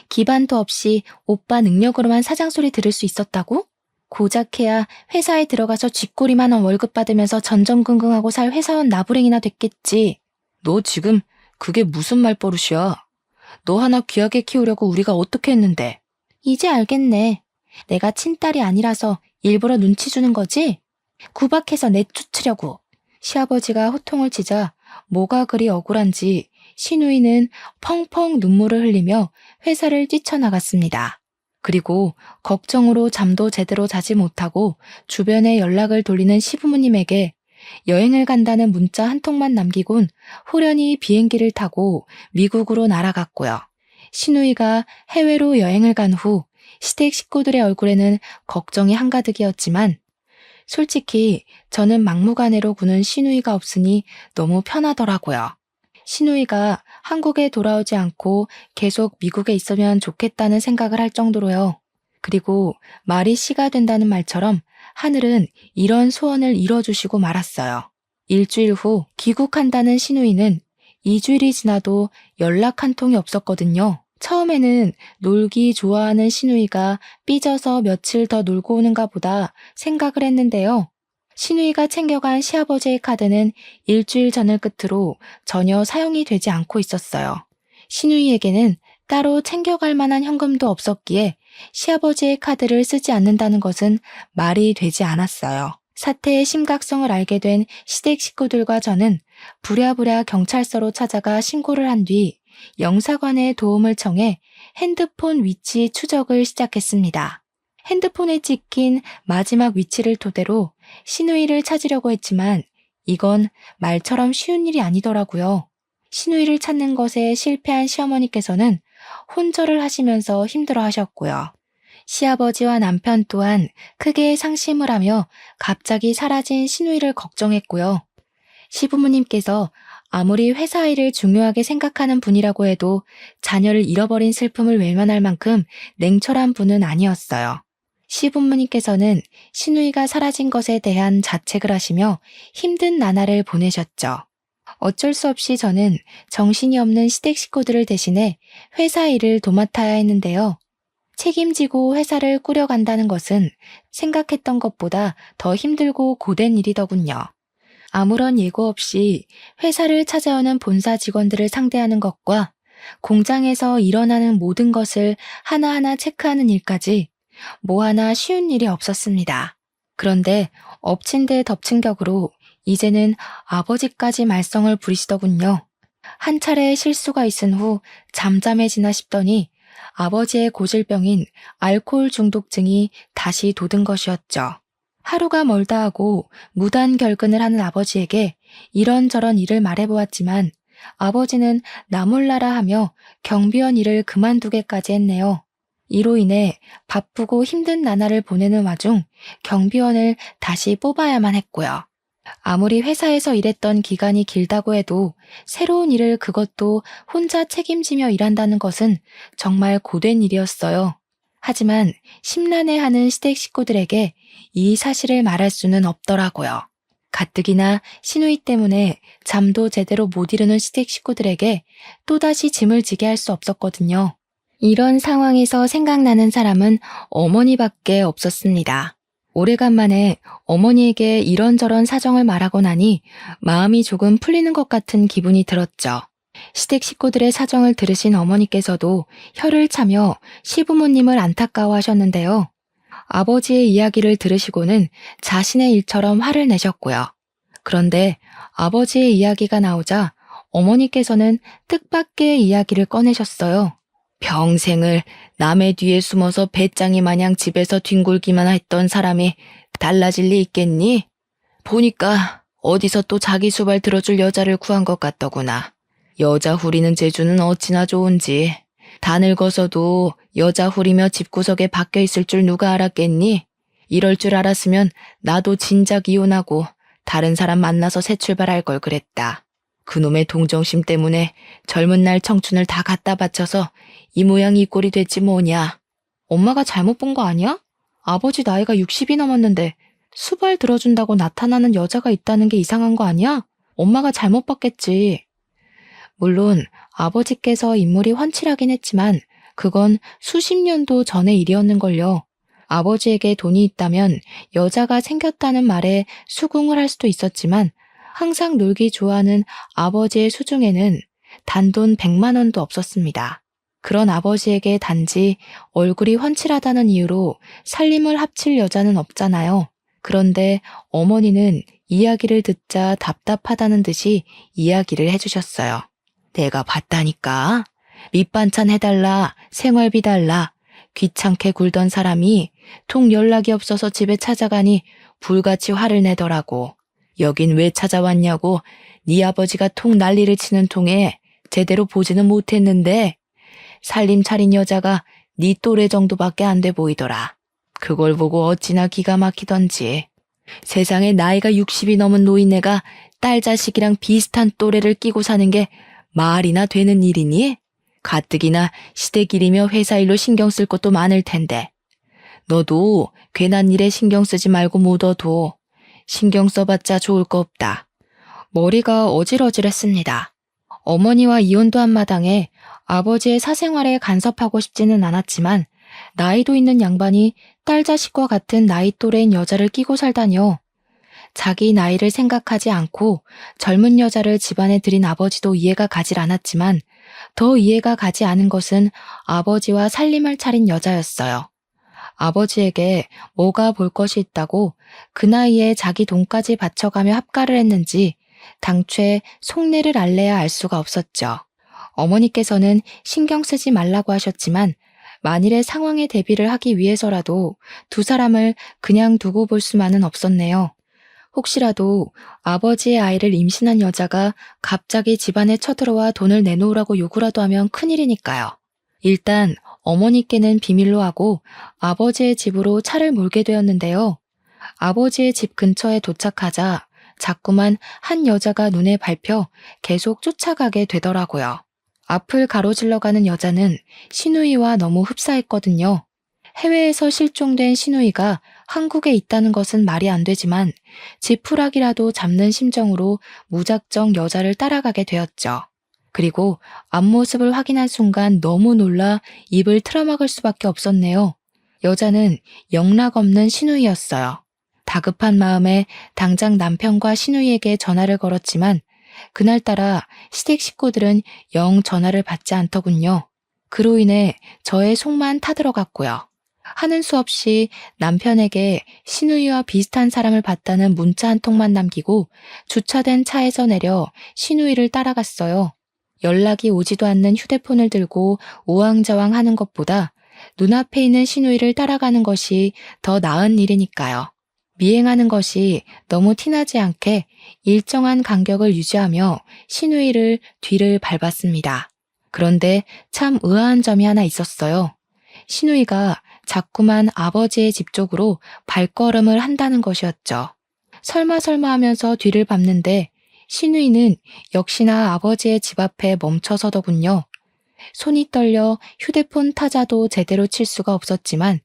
기반도 없이 오빠 능력으로만 사장 소리 들을 수 있었다고? 고작해야 회사에 들어가서 쥐꼬리만 원 월급 받으면서 전전긍긍하고 살 회사원 나부랭이나 됐겠지. 너 지금 그게 무슨 말버릇이야? 너 하나 귀하게 키우려고 우리가 어떻게 했는데? 이제 알겠네. 내가 친딸이 아니라서 일부러 눈치 주는 거지? 구박해서 내쫓으려고. 시아버지가 호통을 치자 뭐가 그리 억울한지 신우이는 펑펑 눈물을 흘리며 회사를 뛰쳐나갔습니다. 그리고 걱정으로 잠도 제대로 자지 못하고 주변에 연락을 돌리는 시부모님에게 여행을 간다는 문자 한 통만 남기곤 호련히 비행기를 타고 미국으로 날아갔고요. 신우이가 해외로 여행을 간 후 시댁 식구들의 얼굴에는 걱정이 한가득이었지만 솔직히 저는 막무가내로 구는 신우이가 없으니 너무 편하더라고요. 신우이가 한국에 돌아오지 않고 계속 미국에 있으면 좋겠다는 생각을 할 정도로요. 그리고 말이 씨가 된다는 말처럼 하늘은 이런 소원을 이뤄주시고 말았어요. 일주일 후 귀국한다는 신우이는 2주일이 지나도 연락 한 통이 없었거든요. 처음에는 놀기 좋아하는 신우이가 삐져서 며칠 더 놀고 오는가 보다 생각을 했는데요. 신우이가 챙겨간 시아버지의 카드는 일주일 전을 끝으로 전혀 사용이 되지 않고 있었어요. 신우이에게는 따로 챙겨갈 만한 현금도 없었기에 시아버지의 카드를 쓰지 않는다는 것은 말이 되지 않았어요. 사태의 심각성을 알게 된 시댁 식구들과 저는 부랴부랴 경찰서로 찾아가 신고를 한 뒤 영사관의 도움을 청해 핸드폰 위치 추적을 시작했습니다. 핸드폰에 찍힌 마지막 위치를 토대로 신우이를 찾으려고 했지만 이건 말처럼 쉬운 일이 아니더라고요. 신우이를 찾는 것에 실패한 시어머니께서는 혼절을 하시면서 힘들어 하셨고요. 시아버지와 남편 또한 크게 상심을 하며 갑자기 사라진 신우이를 걱정했고요. 시부모님께서 아무리 회사 일을 중요하게 생각하는 분이라고 해도 자녀를 잃어버린 슬픔을 외면할 만큼 냉철한 분은 아니었어요. 시부모님께서는 신우이가 사라진 것에 대한 자책을 하시며 힘든 나날을 보내셨죠. 어쩔 수 없이 저는 정신이 없는 시댁 식구들을 대신해 회사 일을 도맡아야 했는데요. 책임지고 회사를 꾸려간다는 것은 생각했던 것보다 더 힘들고 고된 일이더군요. 아무런 예고 없이 회사를 찾아오는 본사 직원들을 상대하는 것과 공장에서 일어나는 모든 것을 하나하나 체크하는 일까지 뭐 하나 쉬운 일이 없었습니다. 그런데 엎친 데 덮친 격으로 이제는 아버지까지 말썽을 부리시더군요. 한 차례 실수가 있은 후 잠잠해지나 싶더니 아버지의 고질병인 알코올 중독증이 다시 돋은 것이었죠. 하루가 멀다 하고 무단 결근을 하는 아버지에게 이런저런 일을 말해보았지만 아버지는 나 몰라라 하며 경비원 일을 그만두게까지 했네요. 이로 인해 바쁘고 힘든 나날을 보내는 와중 경비원을 다시 뽑아야만 했고요. 아무리 회사에서 일했던 기간이 길다고 해도 새로운 일을 그것도 혼자 책임지며 일한다는 것은 정말 고된 일이었어요. 하지만 심란해하는 시댁 식구들에게 이 사실을 말할 수는 없더라고요. 가뜩이나 신우이 때문에 잠도 제대로 못 이루는 시댁 식구들에게 또다시 짐을 지게 할 수 없었거든요. 이런 상황에서 생각나는 사람은 어머니밖에 없었습니다. 오래간만에 어머니에게 이런저런 사정을 말하고 나니 마음이 조금 풀리는 것 같은 기분이 들었죠. 시댁 식구들의 사정을 들으신 어머니께서도 혀를 차며 시부모님을 안타까워하셨는데요. 아버지의 이야기를 들으시고는 자신의 일처럼 화를 내셨고요. 그런데 아버지의 이야기가 나오자 어머니께서는 뜻밖의 이야기를 꺼내셨어요. 평생을 남의 뒤에 숨어서 배짱이 마냥 집에서 뒹굴기만 했던 사람이 달라질 리 있겠니? 보니까 어디서 또 자기 수발 들어줄 여자를 구한 것 같더구나. 여자 후리는 재주는 어찌나 좋은지. 다 늙어서도 여자 후리며 집구석에 박혀 있을 줄 누가 알았겠니? 이럴 줄 알았으면 나도 진작 이혼하고 다른 사람 만나서 새 출발할 걸 그랬다. 그놈의 동정심 때문에 젊은 날 청춘을 다 갖다 바쳐서 이 모양 이 꼴이 됐지 뭐냐. 엄마가 잘못 본 거 아니야? 아버지 나이가 60이 넘었는데 수발 들어준다고 나타나는 여자가 있다는 게 이상한 거 아니야? 엄마가 잘못 봤겠지. 물론 아버지께서 인물이 훤칠하긴 했지만 그건 수십 년도 전의 일이었는걸요. 아버지에게 돈이 있다면 여자가 생겼다는 말에 수긍을 할 수도 있었지만 항상 놀기 좋아하는 아버지의 수중에는 단돈 100만 원도 없었습니다. 그런 아버지에게 단지 얼굴이 훤칠하다는 이유로 살림을 합칠 여자는 없잖아요. 그런데 어머니는 이야기를 듣자 답답하다는 듯이 이야기를 해주셨어요. 내가 봤다니까. 밑반찬 해달라, 생활비 달라. 귀찮게 굴던 사람이 통 연락이 없어서 집에 찾아가니 불같이 화를 내더라고. 여긴 왜 찾아왔냐고 네 아버지가 통 난리를 치는 통에 제대로 보지는 못했는데 살림 차린 여자가 네 또래 정도밖에 안 돼 보이더라. 그걸 보고 어찌나 기가 막히던지. 세상에 나이가 60이 넘은 노인네가 딸 자식이랑 비슷한 또래를 끼고 사는 게 말이나 되는 일이니? 가뜩이나 시댁일이며 회사 일로 신경 쓸 것도 많을 텐데. 너도 괜한 일에 신경 쓰지 말고 묻어둬. 신경 써봤자 좋을 거 없다. 머리가 어질어질했습니다. 어머니와 이혼도 한 마당에 아버지의 사생활에 간섭하고 싶지는 않았지만 나이도 있는 양반이 딸 자식과 같은 나이 또래인 여자를 끼고 살다니요. 자기 나이를 생각하지 않고 젊은 여자를 집안에 들인 아버지도 이해가 가질 않았지만 더 이해가 가지 않은 것은 아버지와 살림을 차린 여자였어요. 아버지에게 뭐가 볼 것이 있다고 그 나이에 자기 돈까지 바쳐가며 합가를 했는지 당최 속내를 알래야 알 수가 없었죠. 어머니께서는 신경 쓰지 말라고 하셨지만 만일의 상황에 대비를 하기 위해서라도 두 사람을 그냥 두고 볼 수만은 없었네요. 혹시라도 아버지의 아이를 임신한 여자가 갑자기 집안에 쳐들어와 돈을 내놓으라고 요구라도 하면 큰일이니까요. 일단 어머니께는 비밀로 하고 아버지의 집으로 차를 몰게 되었는데요. 아버지의 집 근처에 도착하자 자꾸만 한 여자가 눈에 밟혀 계속 쫓아가게 되더라고요. 앞을 가로질러 가는 여자는 시누이와 너무 흡사했거든요. 해외에서 실종된 시누이가 한국에 있다는 것은 말이 안 되지만 지푸라기라도 잡는 심정으로 무작정 여자를 따라가게 되었죠. 그리고 앞모습을 확인한 순간 너무 놀라 입을 틀어막을 수밖에 없었네요. 여자는 영락없는 시누이였어요. 다급한 마음에 당장 남편과 시누이에게 전화를 걸었지만 그날따라 시댁 식구들은 영 전화를 받지 않더군요. 그로 인해 저의 속만 타들어갔고요. 하는 수 없이 남편에게 시누이와 비슷한 사람을 봤다는 문자 한 통만 남기고 주차된 차에서 내려 시누이를 따라갔어요. 연락이 오지도 않는 휴대폰을 들고 우왕좌왕 하는 것보다 눈앞에 있는 시누이를 따라가는 것이 더 나은 일이니까요. 미행하는 것이 너무 티나지 않게 일정한 간격을 유지하며 시누이를 뒤를 밟았습니다. 그런데 참 의아한 점이 하나 있었어요. 시누이가 자꾸만 아버지의 집 쪽으로 발걸음을 한다는 것이었죠. 설마 하면서 뒤를 밟는데 시누이는 역시나 아버지의 집 앞에 멈춰서더군요. 손이 떨려 휴대폰 타자도 제대로 칠 수가 없었지만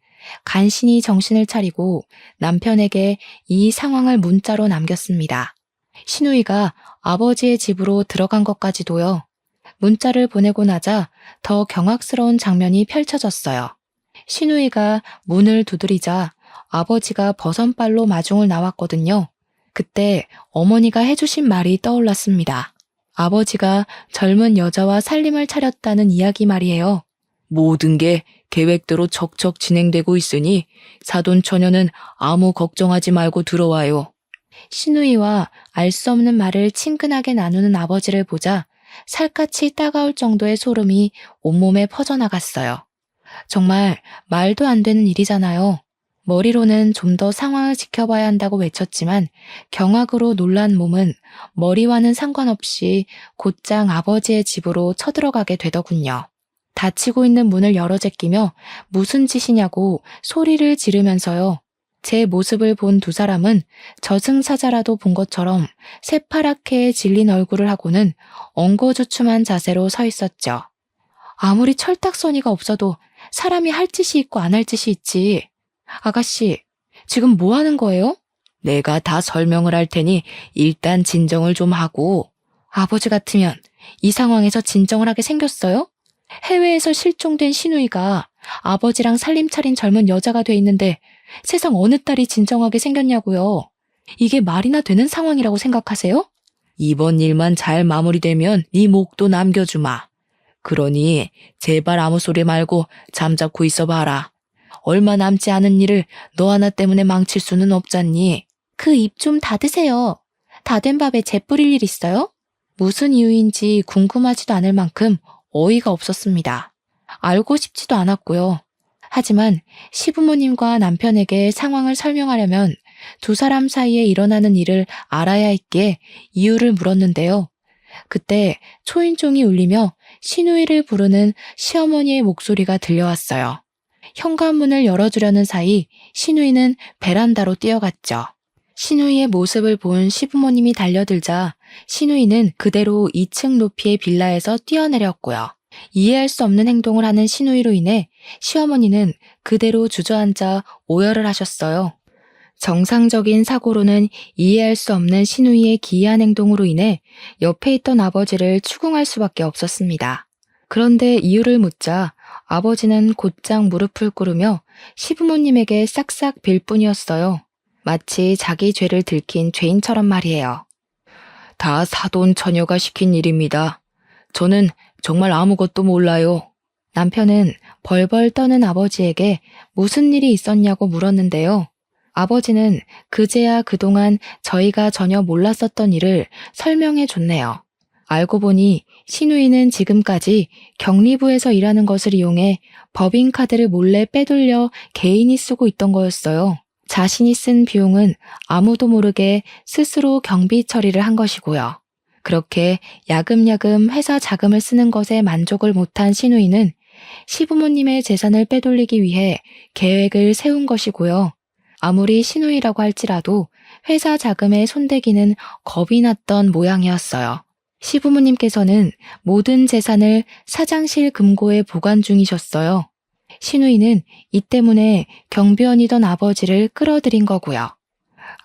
간신히 정신을 차리고 남편에게 이 상황을 문자로 남겼습니다. 시누이가 아버지의 집으로 들어간 것까지도요. 문자를 보내고 나자 더 경악스러운 장면이 펼쳐졌어요. 시누이가 문을 두드리자 아버지가 버선발로 마중을 나왔거든요. 그때 어머니가 해주신 말이 떠올랐습니다. 아버지가 젊은 여자와 살림을 차렸다는 이야기 말이에요. 모든 게 계획대로 척척 진행되고 있으니 사돈처녀는 아무 걱정하지 말고 들어와요. 시누이와 알 수 없는 말을 친근하게 나누는 아버지를 보자 살갗이 따가울 정도의 소름이 온몸에 퍼져나갔어요. 정말 말도 안 되는 일이잖아요. 머리로는 좀 더 상황을 지켜봐야 한다고 외쳤지만 경악으로 놀란 몸은 머리와는 상관없이 곧장 아버지의 집으로 쳐들어가게 되더군요. 닫히고 있는 문을 열어 제끼며 무슨 짓이냐고 소리를 지르면서요. 제 모습을 본 두 사람은 저승사자라도 본 것처럼 새파랗게 질린 얼굴을 하고는 엉거주춤한 자세로 서 있었죠. 아무리 철딱서니가 없어도 사람이 할 짓이 있고 안 할 짓이 있지. 아가씨, 지금 뭐 하는 거예요? 내가 다 설명을 할 테니 일단 진정을 좀 하고. 아버지 같으면 이 상황에서 진정을 하게 생겼어요? 해외에서 실종된 시누이가 아버지랑 살림 차린 젊은 여자가 돼 있는데 세상 어느 딸이 진정하게 생겼냐고요. 이게 말이나 되는 상황이라고 생각하세요? 이번 일만 잘 마무리되면 네 목도 남겨주마. 그러니 제발 아무 소리 말고 잠자코 있어봐라. 얼마 남지 않은 일을 너 하나 때문에 망칠 수는 없잖니. 그 입 좀 닫으세요. 다 된 밥에 재 뿌릴 일 있어요? 무슨 이유인지 궁금하지도 않을 만큼 어이가 없었습니다. 알고 싶지도 않았고요. 하지만 시부모님과 남편에게 상황을 설명하려면 두 사람 사이에 일어나는 일을 알아야 했기에 이유를 물었는데요. 그때 초인종이 울리며 시누이를 부르는 시어머니의 목소리가 들려왔어요. 현관문을 열어주려는 사이 시누이는 베란다로 뛰어갔죠. 시누이의 모습을 본 시부모님이 달려들자 시누이는 그대로 2층 높이의 빌라에서 뛰어내렸고요. 이해할 수 없는 행동을 하는 시누이로 인해 시어머니는 그대로 주저앉아 오열을 하셨어요. 정상적인 사고로는 이해할 수 없는 시누이의 기이한 행동으로 인해 옆에 있던 아버지를 추궁할 수밖에 없었습니다. 그런데 이유를 묻자 아버지는 곧장 무릎을 꿇으며 시부모님에게 싹싹 빌 뿐이었어요. 마치 자기 죄를 들킨 죄인처럼 말이에요. 다 사돈 처녀가 시킨 일입니다. 저는 정말 아무것도 몰라요. 남편은 벌벌 떠는 아버지에게 무슨 일이 있었냐고 물었는데요. 아버지는 그제야 그동안 저희가 전혀 몰랐었던 일을 설명해 줬네요. 알고 보니 시누이는 지금까지 격리부에서 일하는 것을 이용해 법인카드를 몰래 빼돌려 개인이 쓰고 있던 거였어요. 자신이 쓴 비용은 아무도 모르게 스스로 경비 처리를 한 것이고요. 그렇게 야금야금 회사 자금을 쓰는 것에 만족을 못한 시누이는 시부모님의 재산을 빼돌리기 위해 계획을 세운 것이고요. 아무리 시누이라고 할지라도 회사 자금에 손대기는 겁이 났던 모양이었어요. 시부모님께서는 모든 재산을 사장실 금고에 보관 중이셨어요. 시누이는 이 때문에 경비원이던 아버지를 끌어들인 거고요.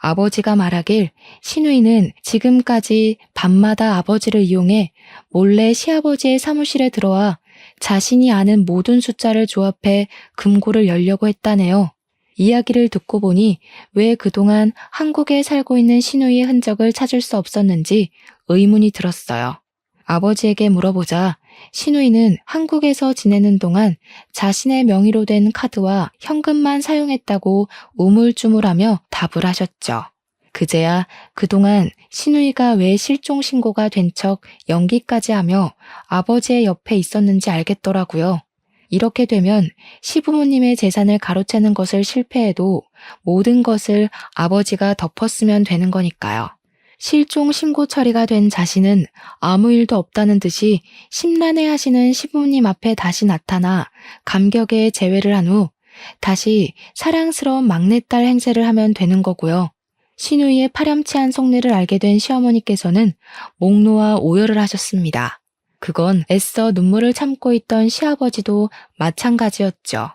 아버지가 말하길 시누이는 지금까지 밤마다 아버지를 이용해 몰래 시아버지의 사무실에 들어와 자신이 아는 모든 숫자를 조합해 금고를 열려고 했다네요. 이야기를 듣고 보니 왜 그동안 한국에 살고 있는 시누이의 흔적을 찾을 수 없었는지 의문이 들었어요. 아버지에게 물어보자 시누이는 한국에서 지내는 동안 자신의 명의로 된 카드와 현금만 사용했다고 우물쭈물하며 답을 하셨죠. 그제야 그동안 시누이가 왜 실종 신고가 된 척 연기까지 하며 아버지의 옆에 있었는지 알겠더라고요. 이렇게 되면 시부모님의 재산을 가로채는 것을 실패해도 모든 것을 아버지가 덮었으면 되는 거니까요. 실종 신고 처리가 된 자신은 아무 일도 없다는 듯이 심란해하시는 시부모님 앞에 다시 나타나 감격에 제외를 한 후 다시 사랑스러운 막내딸 행세를 하면 되는 거고요. 시누이의 파렴치한 속내를 알게 된 시어머니께서는 목 놓아 오열을 하셨습니다. 그건 애써 눈물을 참고 있던 시아버지도 마찬가지였죠.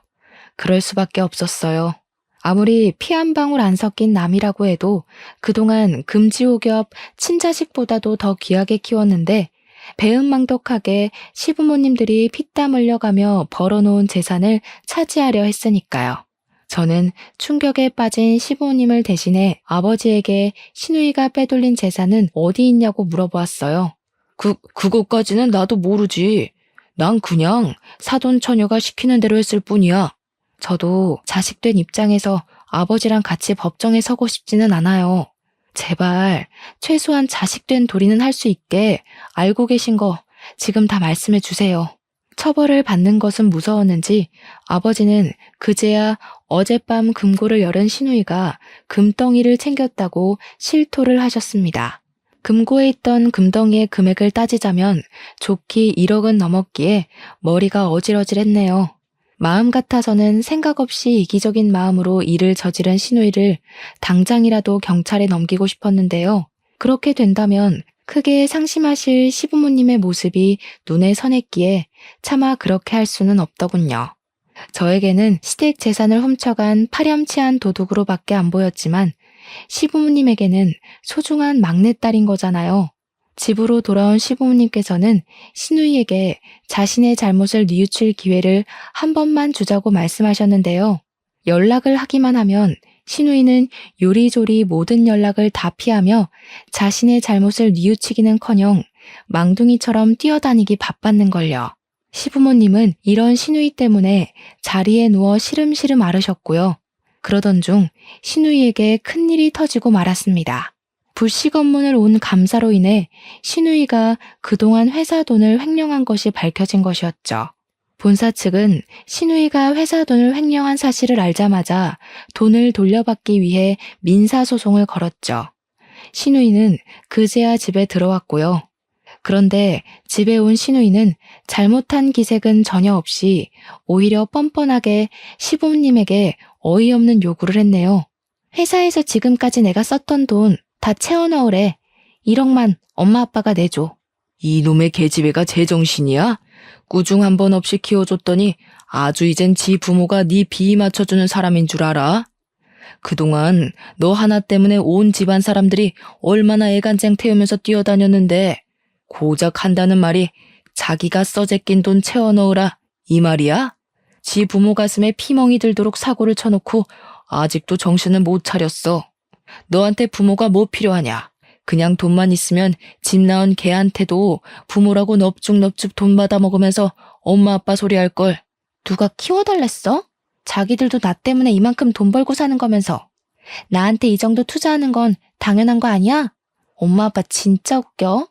그럴 수밖에 없었어요. 아무리 피 한 방울 안 섞인 남이라고 해도 그동안 금지옥엽 친자식보다도 더 귀하게 키웠는데 배은망덕하게 시부모님들이 피땀 흘려가며 벌어놓은 재산을 차지하려 했으니까요. 저는 충격에 빠진 시부모님을 대신해 아버지에게 시누이가 빼돌린 재산은 어디 있냐고 물어보았어요. 그것까지는 나도 모르지. 난 그냥 사돈 처녀가 시키는 대로 했을 뿐이야. 저도 자식된 입장에서 아버지랑 같이 법정에 서고 싶지는 않아요. 제발 최소한 자식된 도리는 할 수 있게 알고 계신 거 지금 다 말씀해 주세요. 처벌을 받는 것은 무서웠는지 아버지는 그제야 어젯밤 금고를 열은 시누이가 금덩이를 챙겼다고 실토를 하셨습니다. 금고에 있던 금덩이의 금액을 따지자면 좋기 1억은 넘었기에 머리가 어질어질했네요. 마음 같아서는 생각 없이 이기적인 마음으로 일을 저지른 시누이를 당장이라도 경찰에 넘기고 싶었는데요. 그렇게 된다면 크게 상심하실 시부모님의 모습이 눈에 선했기에 차마 그렇게 할 수는 없더군요. 저에게는 시댁 재산을 훔쳐간 파렴치한 도둑으로밖에 안 보였지만 시부모님에게는 소중한 막내딸인 거잖아요. 집으로 돌아온 시부모님께서는 시누이에게 자신의 잘못을 뉘우칠 기회를 한 번만 주자고 말씀하셨는데요. 연락을 하기만 하면 시누이는 요리조리 모든 연락을 다 피하며 자신의 잘못을 뉘우치기는커녕 망둥이처럼 뛰어다니기 바빴는걸요. 시부모님은 이런 시누이 때문에 자리에 누워 시름시름 앓으셨고요. 그러던 중 시누이에게 큰일이 터지고 말았습니다. 불씨 검문을 온 감사로 인해 시누이가 그동안 회사 돈을 횡령한 것이 밝혀진 것이었죠. 본사 측은 시누이가 회사 돈을 횡령한 사실을 알자마자 돈을 돌려받기 위해 민사소송을 걸었죠. 시누이는 그제야 집에 들어왔고요. 그런데 집에 온 시누이는 잘못한 기색은 전혀 없이 오히려 뻔뻔하게 시부모님에게 어이없는 요구를 했네요. 회사에서 지금까지 내가 썼던 돈 다 채워넣으래. 1억만 엄마 아빠가 내줘. 이놈의 계집애가 제정신이야? 꾸중 한 번 없이 키워줬더니 아주 이젠 지 부모가 네 비위 맞춰주는 사람인 줄 알아? 그동안 너 하나 때문에 온 집안 사람들이 얼마나 애간장 태우면서 뛰어다녔는데 고작 한다는 말이 자기가 써제낀 돈 채워넣으라 이 말이야? 지 부모 가슴에 피멍이 들도록 사고를 쳐놓고 아직도 정신을 못 차렸어. 너한테 부모가 뭐 필요하냐? 그냥 돈만 있으면 집 나온 걔한테도 부모라고 넙죽넙죽 돈 받아먹으면서 엄마 아빠 소리 할걸. 누가 키워달랬어? 자기들도 나 때문에 이만큼 돈 벌고 사는 거면서. 나한테 이 정도 투자하는 건 당연한 거 아니야? 엄마 아빠 진짜 웃겨.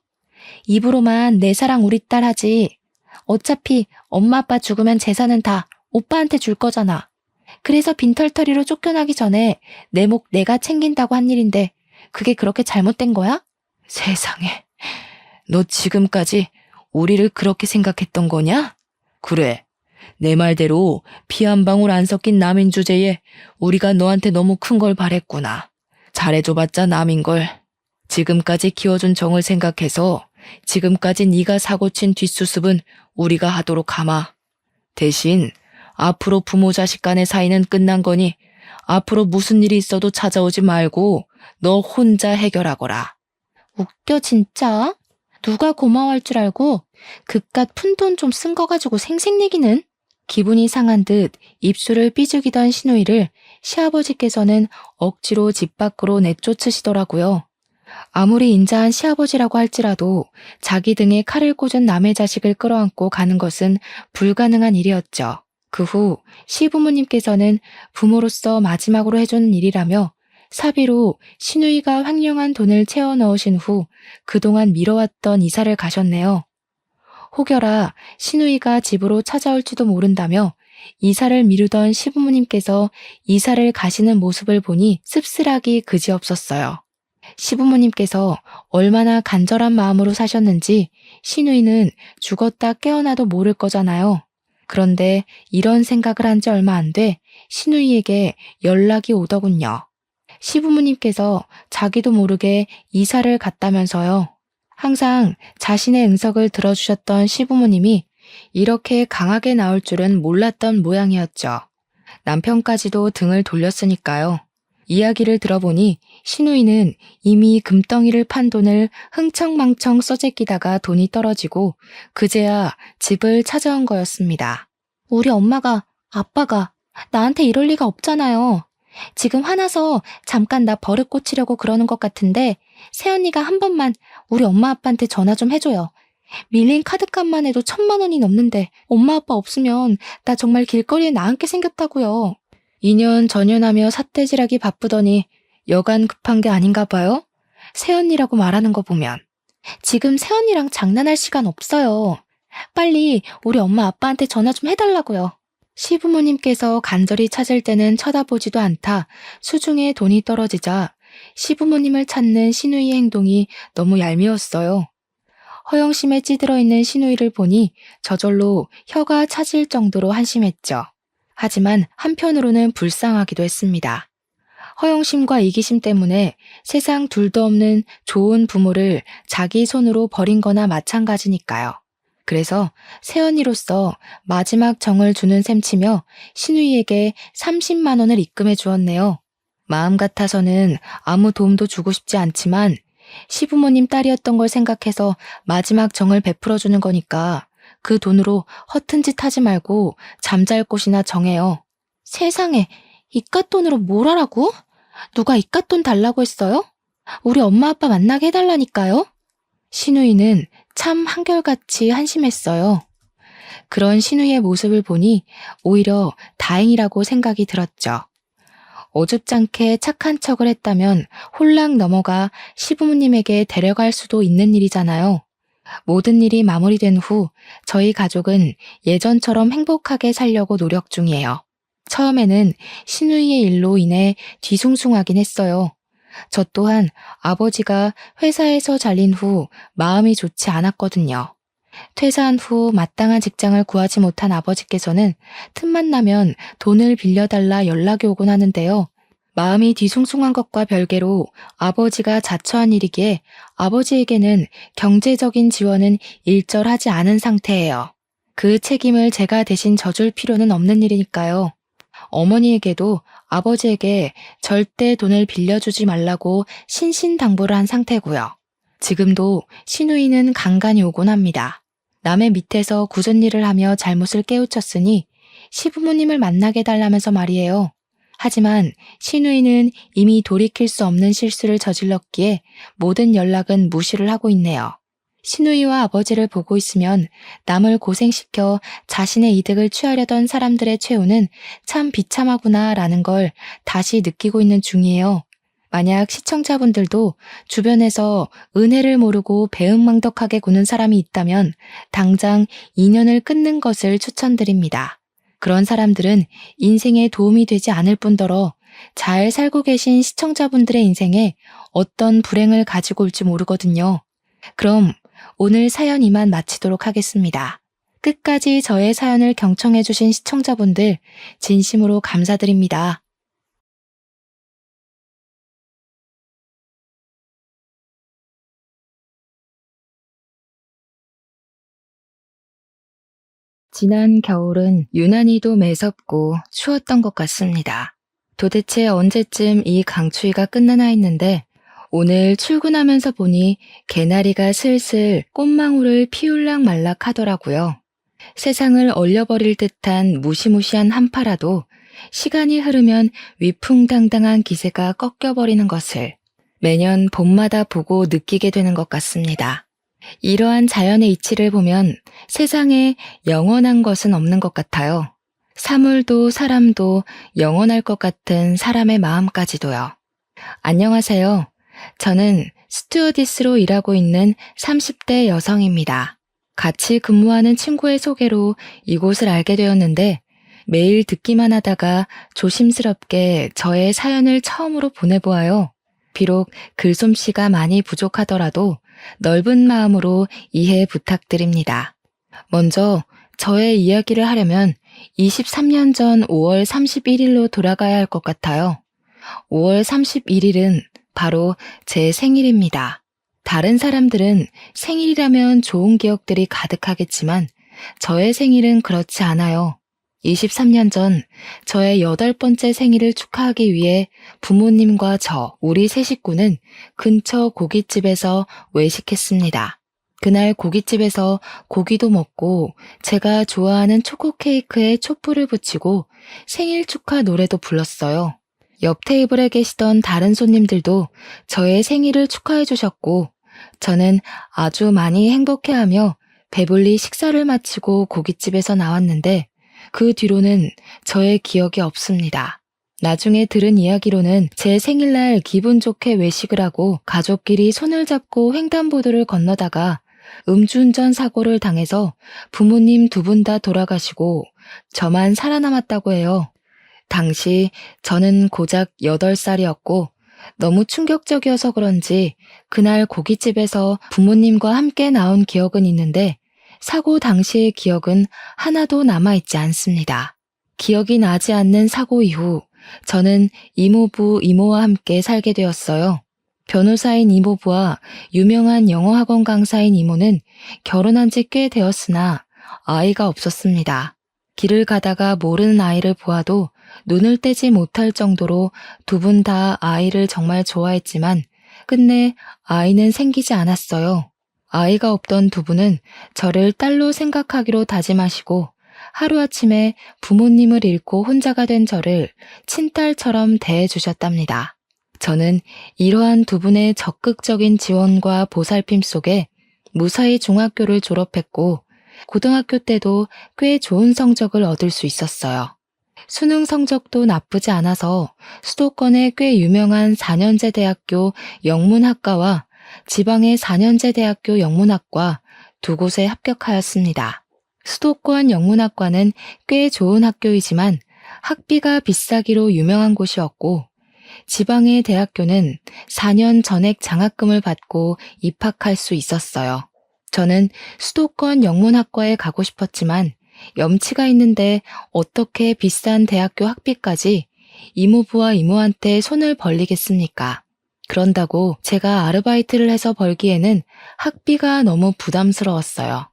입으로만 내 사랑 우리 딸 하지. 어차피 엄마 아빠 죽으면 재산은 다 오빠한테 줄 거잖아. 그래서 빈털터리로 쫓겨나기 전에 내 목 내가 챙긴다고 한 일인데 그게 그렇게 잘못된 거야? 세상에, 너 지금까지 우리를 그렇게 생각했던 거냐? 그래, 내 말대로 피 한 방울 안 섞인 남인 주제에 우리가 너한테 너무 큰 걸 바랬구나. 잘해줘봤자 남인걸. 지금까지 키워준 정을 생각해서 지금까지 네가 사고친 뒷수습은 우리가 하도록 하마. 대신 앞으로 부모 자식 간의 사이는 끝난 거니 앞으로 무슨 일이 있어도 찾아오지 말고 너 혼자 해결하거라. 웃겨 진짜. 누가 고마워할 줄 알고 그깟 푼돈 좀 쓴 거 가지고 생색내기는. 기분이 상한 듯 입술을 삐죽이던 시누이를 시아버지께서는 억지로 집 밖으로 내쫓으시더라고요. 아무리 인자한 시아버지라고 할지라도 자기 등에 칼을 꽂은 남의 자식을 끌어안고 가는 것은 불가능한 일이었죠. 그 후 시부모님께서는 부모로서 마지막으로 해주는 일이라며 사비로 시누이가 횡령한 돈을 채워 넣으신 후 그동안 미뤄왔던 이사를 가셨네요. 혹여라 시누이가 집으로 찾아올지도 모른다며 이사를 미루던 시부모님께서 이사를 가시는 모습을 보니 씁쓸하기 그지없었어요. 시부모님께서 얼마나 간절한 마음으로 사셨는지 시누이는 죽었다 깨어나도 모를 거잖아요. 그런데 이런 생각을 한 지 얼마 안 돼 시누이에게 연락이 오더군요. 시부모님께서 자기도 모르게 이사를 갔다면서요. 항상 자신의 응석을 들어주셨던 시부모님이 이렇게 강하게 나올 줄은 몰랐던 모양이었죠. 남편까지도 등을 돌렸으니까요. 이야기를 들어보니 시누이는 이미 금덩이를 판 돈을 흥청망청 써제끼다가 돈이 떨어지고 그제야 집을 찾아온 거였습니다. 우리 엄마가, 아빠가 나한테 이럴 리가 없잖아요. 지금 화나서 잠깐 나 버릇 고치려고 그러는 것 같은데 새언니가 한 번만 우리 엄마 아빠한테 전화 좀 해줘요. 밀린 카드값만 해도 1,000만 원이 넘는데 엄마 아빠 없으면 나 정말 길거리에 나앉게 생겼다고요. 2년 전연하며 삿대질하기 바쁘더니 여간 급한 게 아닌가 봐요? 새언니라고 말하는 거 보면. 지금 새언니랑 장난할 시간 없어요. 빨리 우리 엄마 아빠한테 전화 좀 해달라고요. 시부모님께서 간절히 찾을 때는 쳐다보지도 않다 수중에 돈이 떨어지자 시부모님을 찾는 시누이의 행동이 너무 얄미웠어요. 허영심에 찌들어 있는 시누이를 보니 저절로 혀가 차질 정도로 한심했죠. 하지만 한편으로는 불쌍하기도 했습니다. 허영심과 이기심 때문에 세상 둘도 없는 좋은 부모를 자기 손으로 버린 거나 마찬가지니까요. 그래서 새언니로서 마지막 정을 주는 셈치며 신우이에게 30만 원을 입금해 주었네요. 마음 같아서는 아무 도움도 주고 싶지 않지만 시부모님 딸이었던 걸 생각해서 마지막 정을 베풀어 주는 거니까 그 돈으로 허튼 짓 하지 말고 잠잘 곳이나 정해요. 세상에, 이깟돈으로 뭘 하라고? 누가 이깟돈 달라고 했어요? 우리 엄마 아빠 만나게 해달라니까요. 신우이는 참 한결같이 한심했어요. 그런 신우이의 모습을 보니 오히려 다행이라고 생각이 들었죠. 어줍잖게 착한 척을 했다면 홀랑 넘어가 시부모님에게 데려갈 수도 있는 일이잖아요. 모든 일이 마무리된 후 저희 가족은 예전처럼 행복하게 살려고 노력 중이에요. 처음에는 신우이의 일로 인해 뒤숭숭하긴 했어요. 저 또한 아버지가 회사에서 잘린 후 마음이 좋지 않았거든요. 퇴사한 후 마땅한 직장을 구하지 못한 아버지께서는 틈만 나면 돈을 빌려달라 연락이 오곤 하는데요. 마음이 뒤숭숭한 것과 별개로 아버지가 자처한 일이기에 아버지에게는 경제적인 지원은 일절하지 않은 상태예요. 그 책임을 제가 대신 져줄 필요는 없는 일이니까요. 어머니에게도 아버지에게 절대 돈을 빌려주지 말라고 신신당부를 한 상태고요. 지금도 신우이는 간간히 오곤 합니다. 남의 밑에서 굳은 일을 하며 잘못을 깨우쳤으니 시부모님을 만나게 해달라면서 말이에요. 하지만 신우이는 이미 돌이킬 수 없는 실수를 저질렀기에 모든 연락은 무시를 하고 있네요. 신우이와 아버지를 보고 있으면 남을 고생시켜 자신의 이득을 취하려던 사람들의 최후는 참 비참하구나 라는 걸 다시 느끼고 있는 중이에요. 만약 시청자분들도 주변에서 은혜를 모르고 배은망덕하게 구는 사람이 있다면 당장 인연을 끊는 것을 추천드립니다. 그런 사람들은 인생에 도움이 되지 않을 뿐더러 잘 살고 계신 시청자분들의 인생에 어떤 불행을 가지고 올지 모르거든요. 그럼 오늘 사연 이만 마치도록 하겠습니다. 끝까지 저의 사연을 경청해주신 시청자분들 진심으로 감사드립니다. 지난 겨울은 유난히도 매섭고 추웠던 것 같습니다. 도대체 언제쯤 이 강추위가 끝나나 했는데 오늘 출근하면서 보니 개나리가 슬슬 꽃망울을 피울락 말락 하더라고요. 세상을 얼려버릴 듯한 무시무시한 한파라도 시간이 흐르면 위풍당당한 기세가 꺾여버리는 것을 매년 봄마다 보고 느끼게 되는 것 같습니다. 이러한 자연의 이치를 보면 세상에 영원한 것은 없는 것 같아요. 사물도 사람도 영원할 것 같은 사람의 마음까지도요. 안녕하세요. 저는 스튜어디스로 일하고 있는 30대 여성입니다. 같이 근무하는 친구의 소개로 이곳을 알게 되었는데 매일 듣기만 하다가 조심스럽게 저의 사연을 처음으로 보내보아요. 비록 글솜씨가 많이 부족하더라도 넓은 마음으로 이해 부탁드립니다. 먼저 저의 이야기를 하려면 23년 전 5월 31일로 돌아가야 할 것 같아요. 5월 31일은 바로 제 생일입니다. 다른 사람들은 생일이라면 좋은 기억들이 가득하겠지만 저의 생일은 그렇지 않아요. 23년 전 저의 8번째 생일을 축하하기 위해 부모님과 우리 세 식구는 근처 고깃집에서 외식했습니다. 그날 고깃집에서 고기도 먹고 제가 좋아하는 초코 케이크에 촛불을 붙이고 생일 축하 노래도 불렀어요. 옆 테이블에 계시던 다른 손님들도 저의 생일을 축하해 주셨고 저는 아주 많이 행복해하며 배불리 식사를 마치고 고깃집에서 나왔는데 그 뒤로는 저의 기억이 없습니다. 나중에 들은 이야기로는 제 생일날 기분 좋게 외식을 하고 가족끼리 손을 잡고 횡단보도를 건너다가 음주운전 사고를 당해서 부모님 두 분 다 돌아가시고 저만 살아남았다고 해요. 당시 저는 고작 8살이었고 너무 충격적이어서 그런지 그날 고깃집에서 부모님과 함께 나온 기억은 있는데 사고 당시의 기억은 하나도 남아있지 않습니다. 기억이 나지 않는 사고 이후 저는 이모부, 이모와 함께 살게 되었어요. 변호사인 이모부와 유명한 영어학원 강사인 이모는 결혼한 지 꽤 되었으나 아이가 없었습니다. 길을 가다가 모르는 아이를 보아도 눈을 떼지 못할 정도로 두 분 다 아이를 정말 좋아했지만 끝내 아이는 생기지 않았어요. 아이가 없던 두 분은 저를 딸로 생각하기로 다짐하시고 하루아침에 부모님을 잃고 혼자가 된 저를 친딸처럼 대해주셨답니다. 저는 이러한 두 분의 적극적인 지원과 보살핌 속에 무사히 중학교를 졸업했고 고등학교 때도 꽤 좋은 성적을 얻을 수 있었어요. 수능 성적도 나쁘지 않아서 수도권의 꽤 유명한 4년제 대학교 영문학과와 지방의 4년제 대학교 영문학과 두 곳에 합격하였습니다. 수도권 영문학과는 꽤 좋은 학교이지만 학비가 비싸기로 유명한 곳이었고 지방의 대학교는 4년 전액 장학금을 받고 입학할 수 있었어요. 저는 수도권 영문학과에 가고 싶었지만 염치가 있는데 어떻게 비싼 대학교 학비까지 이모부와 이모한테 손을 벌리겠습니까? 그런다고 제가 아르바이트를 해서 벌기에는 학비가 너무 부담스러웠어요.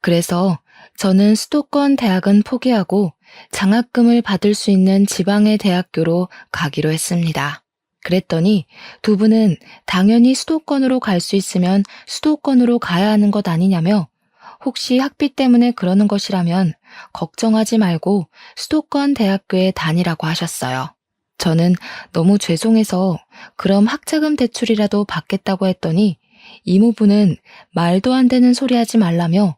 그래서 저는 수도권 대학은 포기하고 장학금을 받을 수 있는 지방의 대학교로 가기로 했습니다. 그랬더니 두 분은 당연히 수도권으로 갈 수 있으면 수도권으로 가야 하는 것 아니냐며 혹시 학비 때문에 그러는 것이라면 걱정하지 말고 수도권 대학교에 다니라고 하셨어요. 저는 너무 죄송해서 그럼 학자금 대출이라도 받겠다고 했더니 이모부는 말도 안 되는 소리 하지 말라며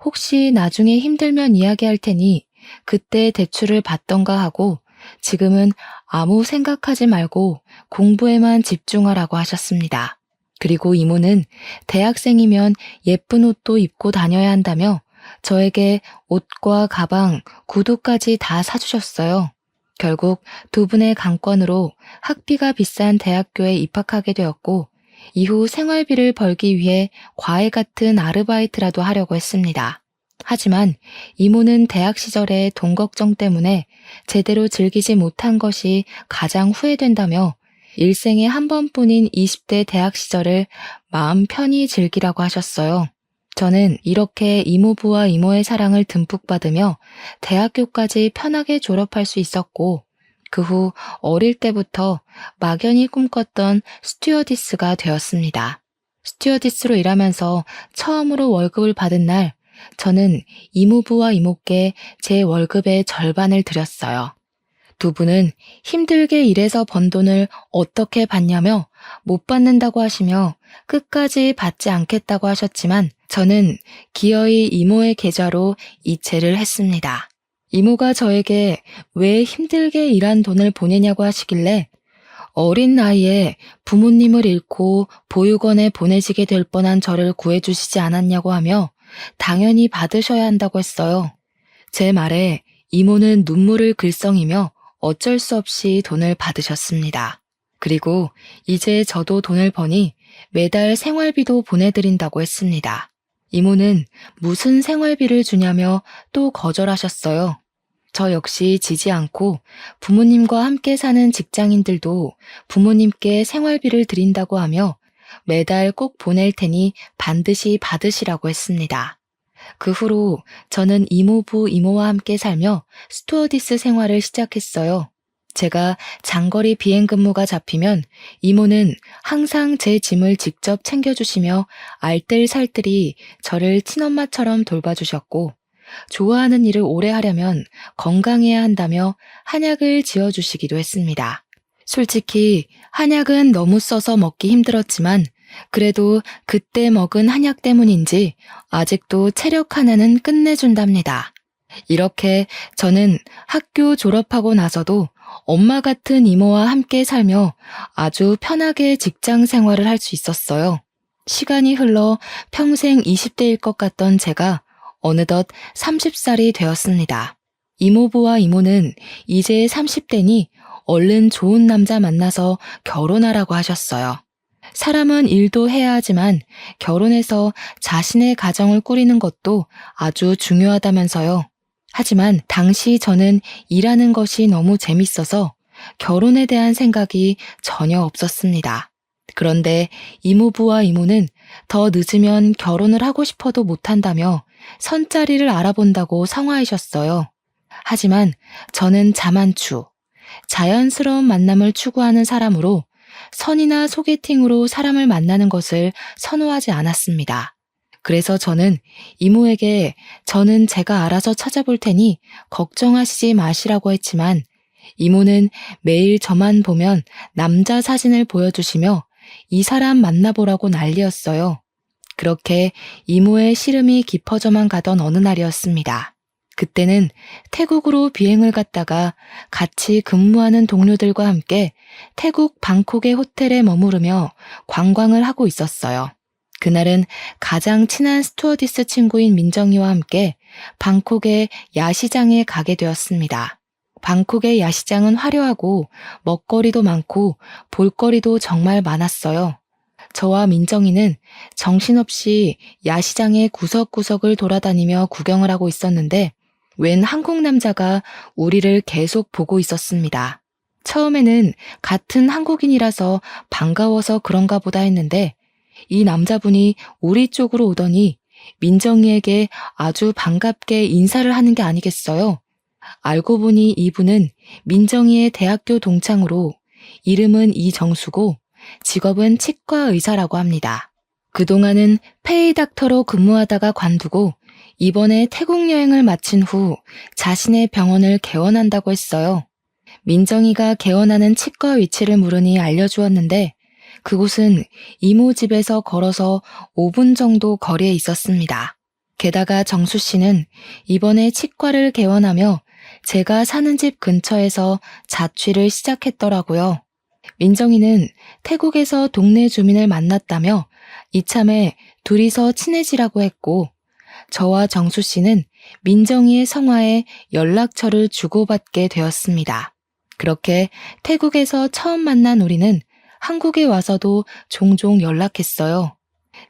혹시 나중에 힘들면 이야기할 테니 그때 대출을 받던가 하고 지금은 아무 생각하지 말고 공부에만 집중하라고 하셨습니다. 그리고 이모는 대학생이면 예쁜 옷도 입고 다녀야 한다며 저에게 옷과 가방, 구두까지 다 사주셨어요. 결국 두 분의 강권으로 학비가 비싼 대학교에 입학하게 되었고 이후 생활비를 벌기 위해 과외 같은 아르바이트라도 하려고 했습니다. 하지만 이모는 대학 시절에 돈 걱정 때문에 제대로 즐기지 못한 것이 가장 후회된다며 일생에 한 번뿐인 20대 대학 시절을 마음 편히 즐기라고 하셨어요. 저는 이렇게 이모부와 이모의 사랑을 듬뿍 받으며 대학교까지 편하게 졸업할 수 있었고 그 후 어릴 때부터 막연히 꿈꿨던 스튜어디스가 되었습니다. 스튜어디스로 일하면서 처음으로 월급을 받은 날 저는 이모부와 이모께 제 월급의 절반을 드렸어요. 두 분은 힘들게 일해서 번 돈을 어떻게 받냐며 못 받는다고 하시며 끝까지 받지 않겠다고 하셨지만 저는 기어이 이모의 계좌로 이체를 했습니다. 이모가 저에게 왜 힘들게 일한 돈을 보내냐고 하시길래 어린 나이에 부모님을 잃고 보육원에 보내지게 될 뻔한 저를 구해주시지 않았냐고 하며 당연히 받으셔야 한다고 했어요. 제 말에 이모는 눈물을 글썽이며 어쩔 수 없이 돈을 받으셨습니다. 그리고 이제 저도 돈을 버니 매달 생활비도 보내드린다고 했습니다. 이모는 무슨 생활비를 주냐며 또 거절하셨어요. 저 역시 지지 않고 부모님과 함께 사는 직장인들도 부모님께 생활비를 드린다고 하며 매달 꼭 보낼 테니 반드시 받으시라고 했습니다. 그 후로 저는 이모부, 이모와 함께 살며 스튜어디스 생활을 시작했어요. 제가 장거리 비행 근무가 잡히면 이모는 항상 제 짐을 직접 챙겨주시며 알뜰살뜰히 저를 친엄마처럼 돌봐주셨고 좋아하는 일을 오래 하려면 건강해야 한다며 한약을 지어주시기도 했습니다. 솔직히 한약은 너무 써서 먹기 힘들었지만 그래도 그때 먹은 한약 때문인지 아직도 체력 하나는 끝내준답니다. 이렇게 저는 학교 졸업하고 나서도 엄마 같은 이모와 함께 살며 아주 편하게 직장 생활을 할 수 있었어요. 시간이 흘러 평생 20대일 것 같던 제가 어느덧 30살이 되었습니다. 이모부와 이모는 이제 30대니 얼른 좋은 남자 만나서 결혼하라고 하셨어요. 사람은 일도 해야 하지만 결혼해서 자신의 가정을 꾸리는 것도 아주 중요하다면서요. 하지만 당시 저는 일하는 것이 너무 재밌어서 결혼에 대한 생각이 전혀 없었습니다. 그런데 이모부와 이모는 더 늦으면 결혼을 하고 싶어도 못한다며 선자리를 알아본다고 성화하셨어요. 하지만 저는 자만추, 자연스러운 만남을 추구하는 사람으로 선이나 소개팅으로 사람을 만나는 것을 선호하지 않았습니다. 그래서 저는 이모에게 저는 제가 알아서 찾아볼 테니 걱정하시지 마시라고 했지만 이모는 매일 저만 보면 남자 사진을 보여주시며 이 사람 만나보라고 난리였어요. 그렇게 이모의 시름이 깊어져만 가던 어느 날이었습니다. 그때는 태국으로 비행을 갔다가 같이 근무하는 동료들과 함께 태국 방콕의 호텔에 머무르며 관광을 하고 있었어요. 그날은 가장 친한 스튜어디스 친구인 민정이와 함께 방콕의 야시장에 가게 되었습니다. 방콕의 야시장은 화려하고 먹거리도 많고 볼거리도 정말 많았어요. 저와 민정이는 정신없이 야시장의 구석구석을 돌아다니며 구경을 하고 있었는데 웬 한국 남자가 우리를 계속 보고 있었습니다. 처음에는 같은 한국인이라서 반가워서 그런가 보다 했는데 이 남자분이 우리 쪽으로 오더니 민정이에게 아주 반갑게 인사를 하는 게 아니겠어요? 알고 보니 이분은 민정이의 대학교 동창으로 이름은 이정수고 직업은 치과 의사라고 합니다. 그동안은 페이닥터로 근무하다가 관두고 이번에 태국 여행을 마친 후 자신의 병원을 개원한다고 했어요. 민정이가 개원하는 치과 위치를 물으니 알려주었는데 그곳은 이모 집에서 걸어서 5분 정도 거리에 있었습니다. 게다가 정수 씨는 이번에 치과를 개원하며 제가 사는 집 근처에서 자취를 시작했더라고요. 민정이는 태국에서 동네 주민을 만났다며 이참에 둘이서 친해지라고 했고 저와 정수 씨는 민정이의 성화에 연락처를 주고받게 되었습니다. 그렇게 태국에서 처음 만난 우리는 한국에 와서도 종종 연락했어요.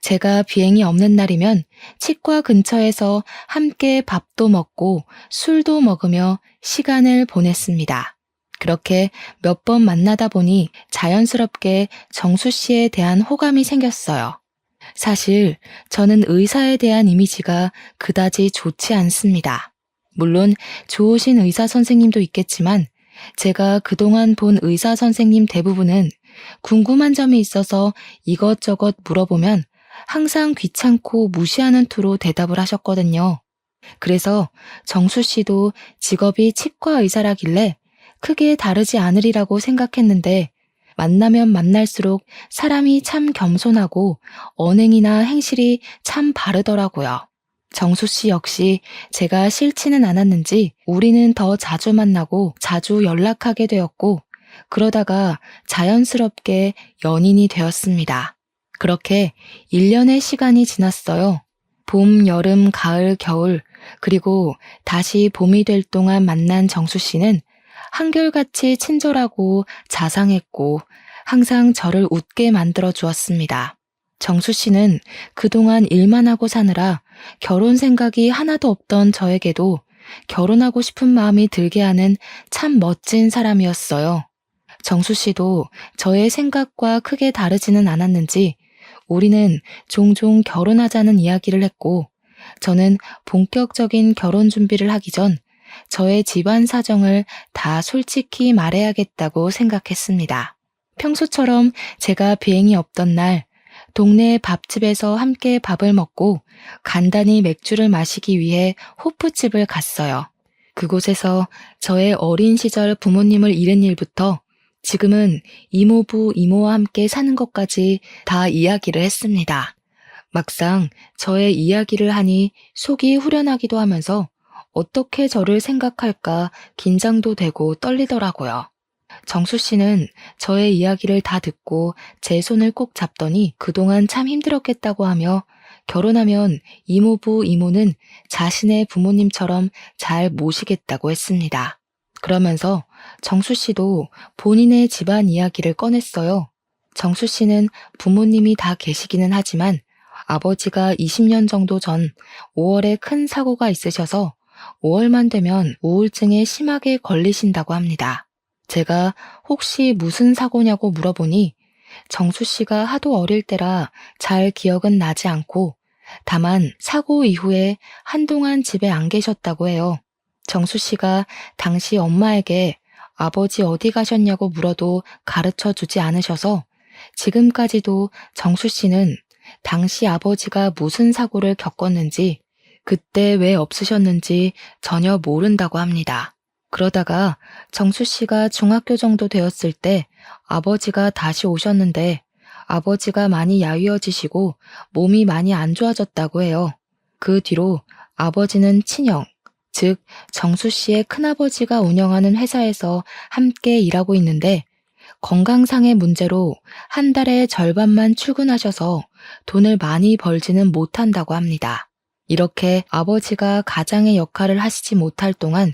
제가 비행이 없는 날이면 치과 근처에서 함께 밥도 먹고 술도 먹으며 시간을 보냈습니다. 그렇게 몇 번 만나다 보니 자연스럽게 정수 씨에 대한 호감이 생겼어요. 사실 저는 의사에 대한 이미지가 그다지 좋지 않습니다. 물론 좋으신 의사 선생님도 있겠지만 제가 그동안 본 의사 선생님 대부분은 궁금한 점이 있어서 이것저것 물어보면 항상 귀찮고 무시하는 투로 대답을 하셨거든요. 그래서 정수 씨도 직업이 치과 의사라길래 크게 다르지 않으리라고 생각했는데 만나면 만날수록 사람이 참 겸손하고 언행이나 행실이 참 바르더라고요. 정수 씨 역시 제가 싫지는 않았는지 우리는 더 자주 만나고 자주 연락하게 되었고 그러다가 자연스럽게 연인이 되었습니다. 그렇게 1년의 시간이 지났어요. 봄, 여름, 가을, 겨울 그리고 다시 봄이 될 동안 만난 정수 씨는 한결같이 친절하고 자상했고 항상 저를 웃게 만들어 주었습니다. 정수 씨는 그동안 일만 하고 사느라 결혼 생각이 하나도 없던 저에게도 결혼하고 싶은 마음이 들게 하는 참 멋진 사람이었어요. 정수 씨도 저의 생각과 크게 다르지는 않았는지 우리는 종종 결혼하자는 이야기를 했고 저는 본격적인 결혼 준비를 하기 전 저의 집안 사정을 다 솔직히 말해야겠다고 생각했습니다. 평소처럼 제가 비행이 없던 날 동네 밥집에서 함께 밥을 먹고 간단히 맥주를 마시기 위해 호프집을 갔어요. 그곳에서 저의 어린 시절 부모님을 잃은 일부터 지금은 이모부, 이모와 함께 사는 것까지 다 이야기를 했습니다. 막상 저의 이야기를 하니 속이 후련하기도 하면서 어떻게 저를 생각할까 긴장도 되고 떨리더라고요. 정수 씨는 저의 이야기를 다 듣고 제 손을 꼭 잡더니 그동안 참 힘들었겠다고 하며 결혼하면 이모부, 이모는 자신의 부모님처럼 잘 모시겠다고 했습니다. 그러면서 정수 씨도 본인의 집안 이야기를 꺼냈어요. 정수 씨는 부모님이 다 계시기는 하지만 아버지가 20년 정도 전 5월에 큰 사고가 있으셔서 5월만 되면 우울증에 심하게 걸리신다고 합니다. 제가 혹시 무슨 사고냐고 물어보니 정수 씨가 하도 어릴 때라 잘 기억은 나지 않고 다만 사고 이후에 한동안 집에 안 계셨다고 해요. 정수 씨가 당시 엄마에게 아버지 어디 가셨냐고 물어도 가르쳐 주지 않으셔서 지금까지도 정수 씨는 당시 아버지가 무슨 사고를 겪었는지 그때 왜 없으셨는지 전혀 모른다고 합니다. 그러다가 정수 씨가 중학교 정도 되었을 때 아버지가 다시 오셨는데 아버지가 많이 야위어지시고 몸이 많이 안 좋아졌다고 해요. 그 뒤로 아버지는 친형, 즉 정수 씨의 큰아버지가 운영하는 회사에서 함께 일하고 있는데 건강상의 문제로 한 달에 절반만 출근하셔서 돈을 많이 벌지는 못한다고 합니다. 이렇게 아버지가 가장의 역할을 하시지 못할 동안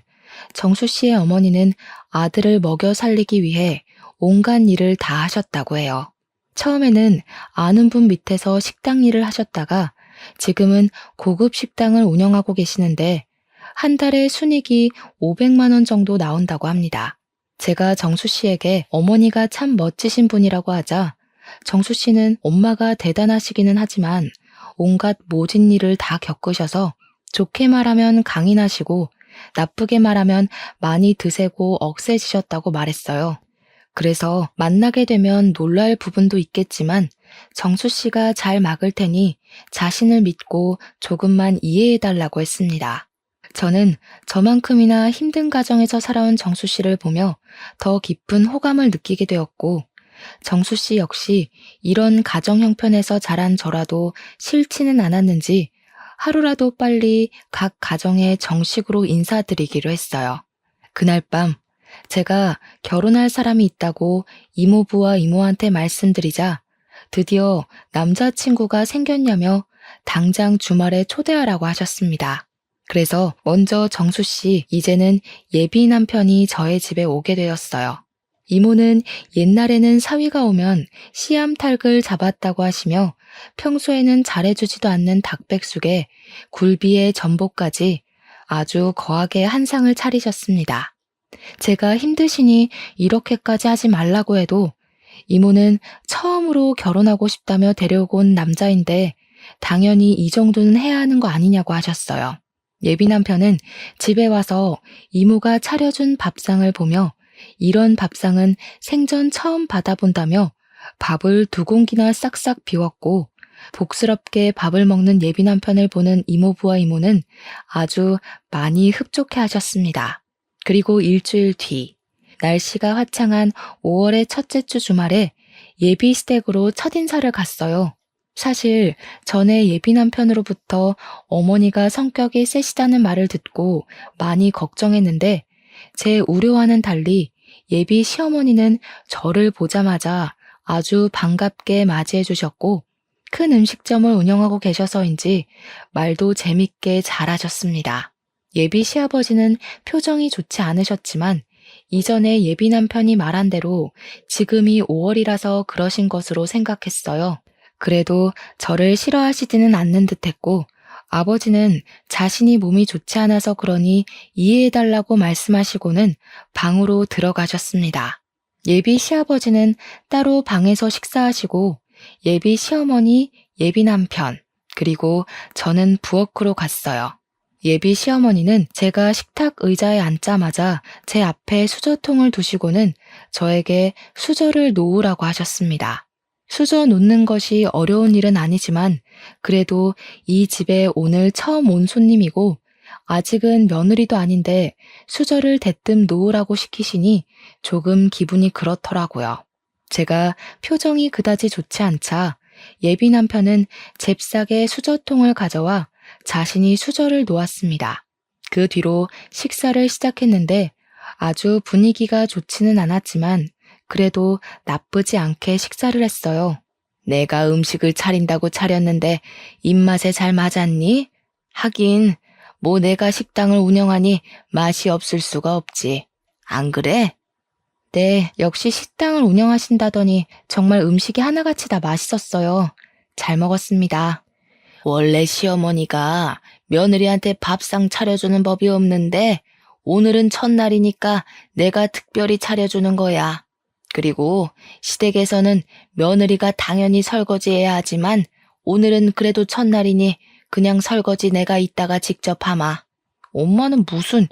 정수 씨의 어머니는 아들을 먹여 살리기 위해 온갖 일을 다 하셨다고 해요. 처음에는 아는 분 밑에서 식당 일을 하셨다가 지금은 고급 식당을 운영하고 계시는데 한 달에 순이익이 500만 원 정도 나온다고 합니다. 제가 정수 씨에게 어머니가 참 멋지신 분이라고 하자 정수 씨는 엄마가 대단하시기는 하지만 온갖 모진 일을 다 겪으셔서 좋게 말하면 강인하시고 나쁘게 말하면 많이 드세고 억세지셨다고 말했어요. 그래서 만나게 되면 놀랄 부분도 있겠지만 정수 씨가 잘 막을 테니 자신을 믿고 조금만 이해해달라고 했습니다. 저는 저만큼이나 힘든 가정에서 살아온 정수 씨를 보며 더 깊은 호감을 느끼게 되었고 정수 씨 역시 이런 가정 형편에서 자란 저라도 싫지는 않았는지 하루라도 빨리 각 가정에 정식으로 인사드리기로 했어요. 그날 밤 제가 결혼할 사람이 있다고 이모부와 이모한테 말씀드리자 드디어 남자친구가 생겼냐며 당장 주말에 초대하라고 하셨습니다. 그래서 먼저 정수 씨, 이제는 예비 남편이 저의 집에 오게 되었어요. 이모는 옛날에는 사위가 오면 씨암탉을 잡았다고 하시며 평소에는 잘해주지도 않는 닭백숙에 굴비에 전복까지 아주 거하게 한상을 차리셨습니다. 제가 힘드시니 이렇게까지 하지 말라고 해도 이모는 처음으로 결혼하고 싶다며 데려오고 온 남자인데 당연히 이 정도는 해야 하는 거 아니냐고 하셨어요. 예비 남편은 집에 와서 이모가 차려준 밥상을 보며 이런 밥상은 생전 처음 받아본다며 밥을 2공기나 싹싹 비웠고 복스럽게 밥을 먹는 예비 남편을 보는 이모부와 이모는 아주 많이 흡족해 하셨습니다. 그리고 일주일 뒤 날씨가 화창한 5월의 첫째 주 주말에 예비 시댁으로 첫인사를 갔어요. 사실 전에 예비 남편으로부터 어머니가 성격이 세시다는 말을 듣고 많이 걱정했는데 제 우려와는 달리 예비 시어머니는 저를 보자마자 아주 반갑게 맞이해 주셨고 큰 음식점을 운영하고 계셔서인지 말도 재밌게 잘하셨습니다. 예비 시아버지는 표정이 좋지 않으셨지만 이전에 예비 남편이 말한 대로 지금이 5월이라서 그러신 것으로 생각했어요. 그래도 저를 싫어하시지는 않는 듯했고 아버지는 자신이 몸이 좋지 않아서 그러니 이해해달라고 말씀하시고는 방으로 들어가셨습니다. 예비 시아버지는 따로 방에서 식사하시고 예비 시어머니, 예비 남편, 그리고 저는 부엌으로 갔어요. 예비 시어머니는 제가 식탁 의자에 앉자마자 제 앞에 수저통을 두시고는 저에게 수저를 놓으라고 하셨습니다. 수저 놓는 것이 어려운 일은 아니지만 그래도 이 집에 오늘 처음 온 손님이고 아직은 며느리도 아닌데 수저를 대뜸 놓으라고 시키시니 조금 기분이 그렇더라고요. 제가 표정이 그다지 좋지 않자 예비 남편은 잽싸게 수저통을 가져와 자신이 수저를 놓았습니다. 그 뒤로 식사를 시작했는데 아주 분위기가 좋지는 않았지만 그래도 나쁘지 않게 식사를 했어요. 내가 음식을 차린다고 차렸는데 입맛에 잘 맞았니? 하긴 뭐 내가 식당을 운영하니 맛이 없을 수가 없지. 안 그래? 네, 역시 식당을 운영하신다더니 정말 음식이 하나같이 다 맛있었어요. 잘 먹었습니다. 원래 시어머니가 며느리한테 밥상 차려주는 법이 없는데 오늘은 첫날이니까 내가 특별히 차려주는 거야. 그리고 시댁에서는 며느리가 당연히 설거지해야 하지만 오늘은 그래도 첫날이니 그냥 설거지 내가 이따가 직접 하마. 엄마는 무슨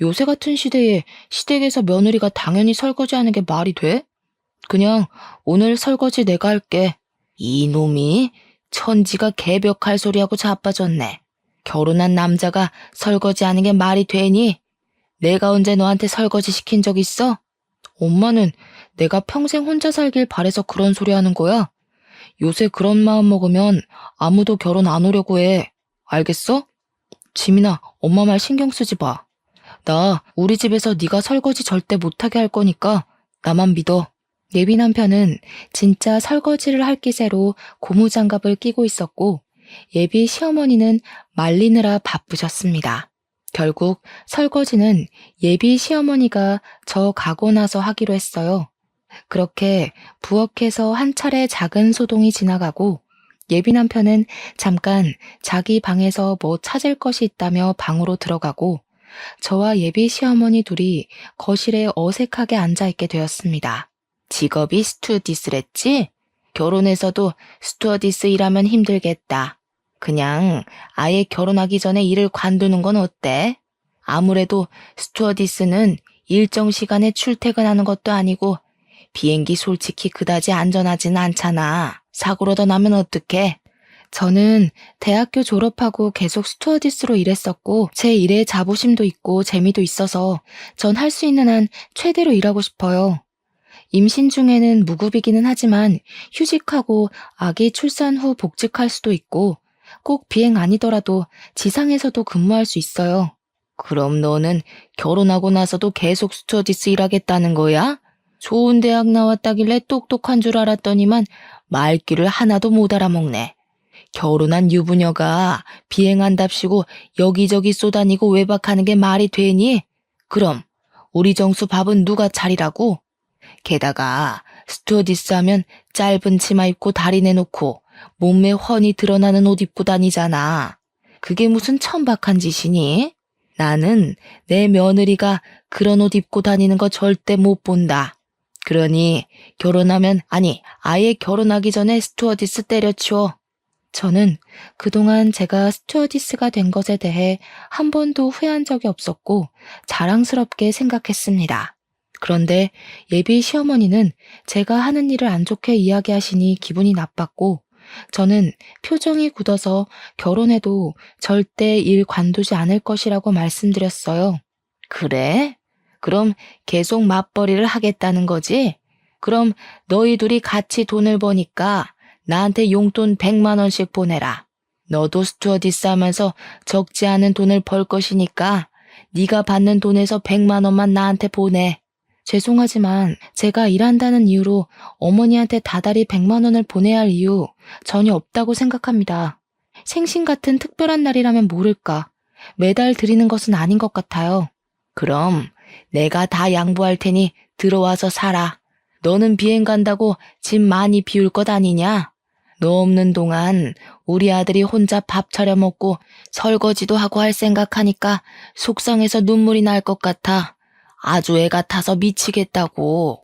요새 같은 시대에 시댁에서 며느리가 당연히 설거지하는 게 말이 돼? 그냥 오늘 설거지 내가 할게. 이놈이 천지가 개벽할 소리하고 자빠졌네. 결혼한 남자가 설거지하는 게 말이 되니? 내가 언제 너한테 설거지 시킨 적 있어? 엄마는 내가 평생 혼자 살길 바래서 그런 소리 하는 거야? 요새 그런 마음 먹으면 아무도 결혼 안 오려고 해. 알겠어? 지민아, 엄마 말 신경 쓰지 마. 나 우리 집에서 네가 설거지 절대 못하게 할 거니까 나만 믿어. 예비 남편은 진짜 설거지를 할 기세로 고무장갑을 끼고 있었고 예비 시어머니는 말리느라 바쁘셨습니다. 결국 설거지는 예비 시어머니가 저 가고 나서 하기로 했어요. 그렇게 부엌에서 한 차례 작은 소동이 지나가고 예비 남편은 잠깐 자기 방에서 뭐 찾을 것이 있다며 방으로 들어가고 저와 예비 시어머니 둘이 거실에 어색하게 앉아있게 되었습니다. 직업이 스튜어디스랬지? 결혼해서도 스튜어디스 일하면 힘들겠다. 그냥 아예 결혼하기 전에 일을 관두는 건 어때? 아무래도 스튜어디스는 일정 시간에 출퇴근하는 것도 아니고 비행기 솔직히 그다지 안전하진 않잖아. 사고로 더 나면 어떡해? 저는 대학교 졸업하고 계속 스튜어디스로 일했었고 제 일에 자부심도 있고 재미도 있어서 전 할 수 있는 한 최대로 일하고 싶어요. 임신 중에는 무급이기는 하지만 휴직하고 아기 출산 후 복직할 수도 있고 꼭 비행 아니더라도 지상에서도 근무할 수 있어요. 그럼 너는 결혼하고 나서도 계속 스튜어디스 일하겠다는 거야? 좋은 대학 나왔다길래 똑똑한 줄 알았더니만 말귀를 하나도 못 알아먹네. 결혼한 유부녀가 비행한답시고 여기저기 쏘다니고 외박하는 게 말이 되니? 그럼 우리 정수 밥은 누가 차리라고? 게다가 스튜어디스 하면 짧은 치마 입고 다리 내놓고 몸매 훤히 드러나는 옷 입고 다니잖아. 그게 무슨 천박한 짓이니? 나는 내 며느리가 그런 옷 입고 다니는 거 절대 못 본다. 그러니 결혼하면 아니 아예 결혼하기 전에 스튜어디스 때려치워. 저는 그동안 제가 스튜어디스가 된 것에 대해 한 번도 후회한 적이 없었고 자랑스럽게 생각했습니다. 그런데 예비 시어머니는 제가 하는 일을 안 좋게 이야기하시니 기분이 나빴고 저는 표정이 굳어서 결혼해도 절대 일 관두지 않을 것이라고 말씀드렸어요. 그래? 그럼 계속 맞벌이를 하겠다는 거지? 그럼 너희 둘이 같이 돈을 버니까 나한테 용돈 100만 원씩 보내라. 너도 스튜어디스 하면서 적지 않은 돈을 벌 것이니까 네가 받는 돈에서 100만 원만 나한테 보내. 죄송하지만 제가 일한다는 이유로 어머니한테 다달이 100만 원을 보내야 할 이유 전혀 없다고 생각합니다. 생신 같은 특별한 날이라면 모를까. 매달 드리는 것은 아닌 것 같아요. 그럼 내가 다 양보할 테니 들어와서 살아. 너는 비행 간다고 짐 많이 비울 것 아니냐? 너 없는 동안 우리 아들이 혼자 밥 차려 먹고 설거지도 하고 할 생각하니까 속상해서 눈물이 날 것 같아. 아주 애 같아서 미치겠다고.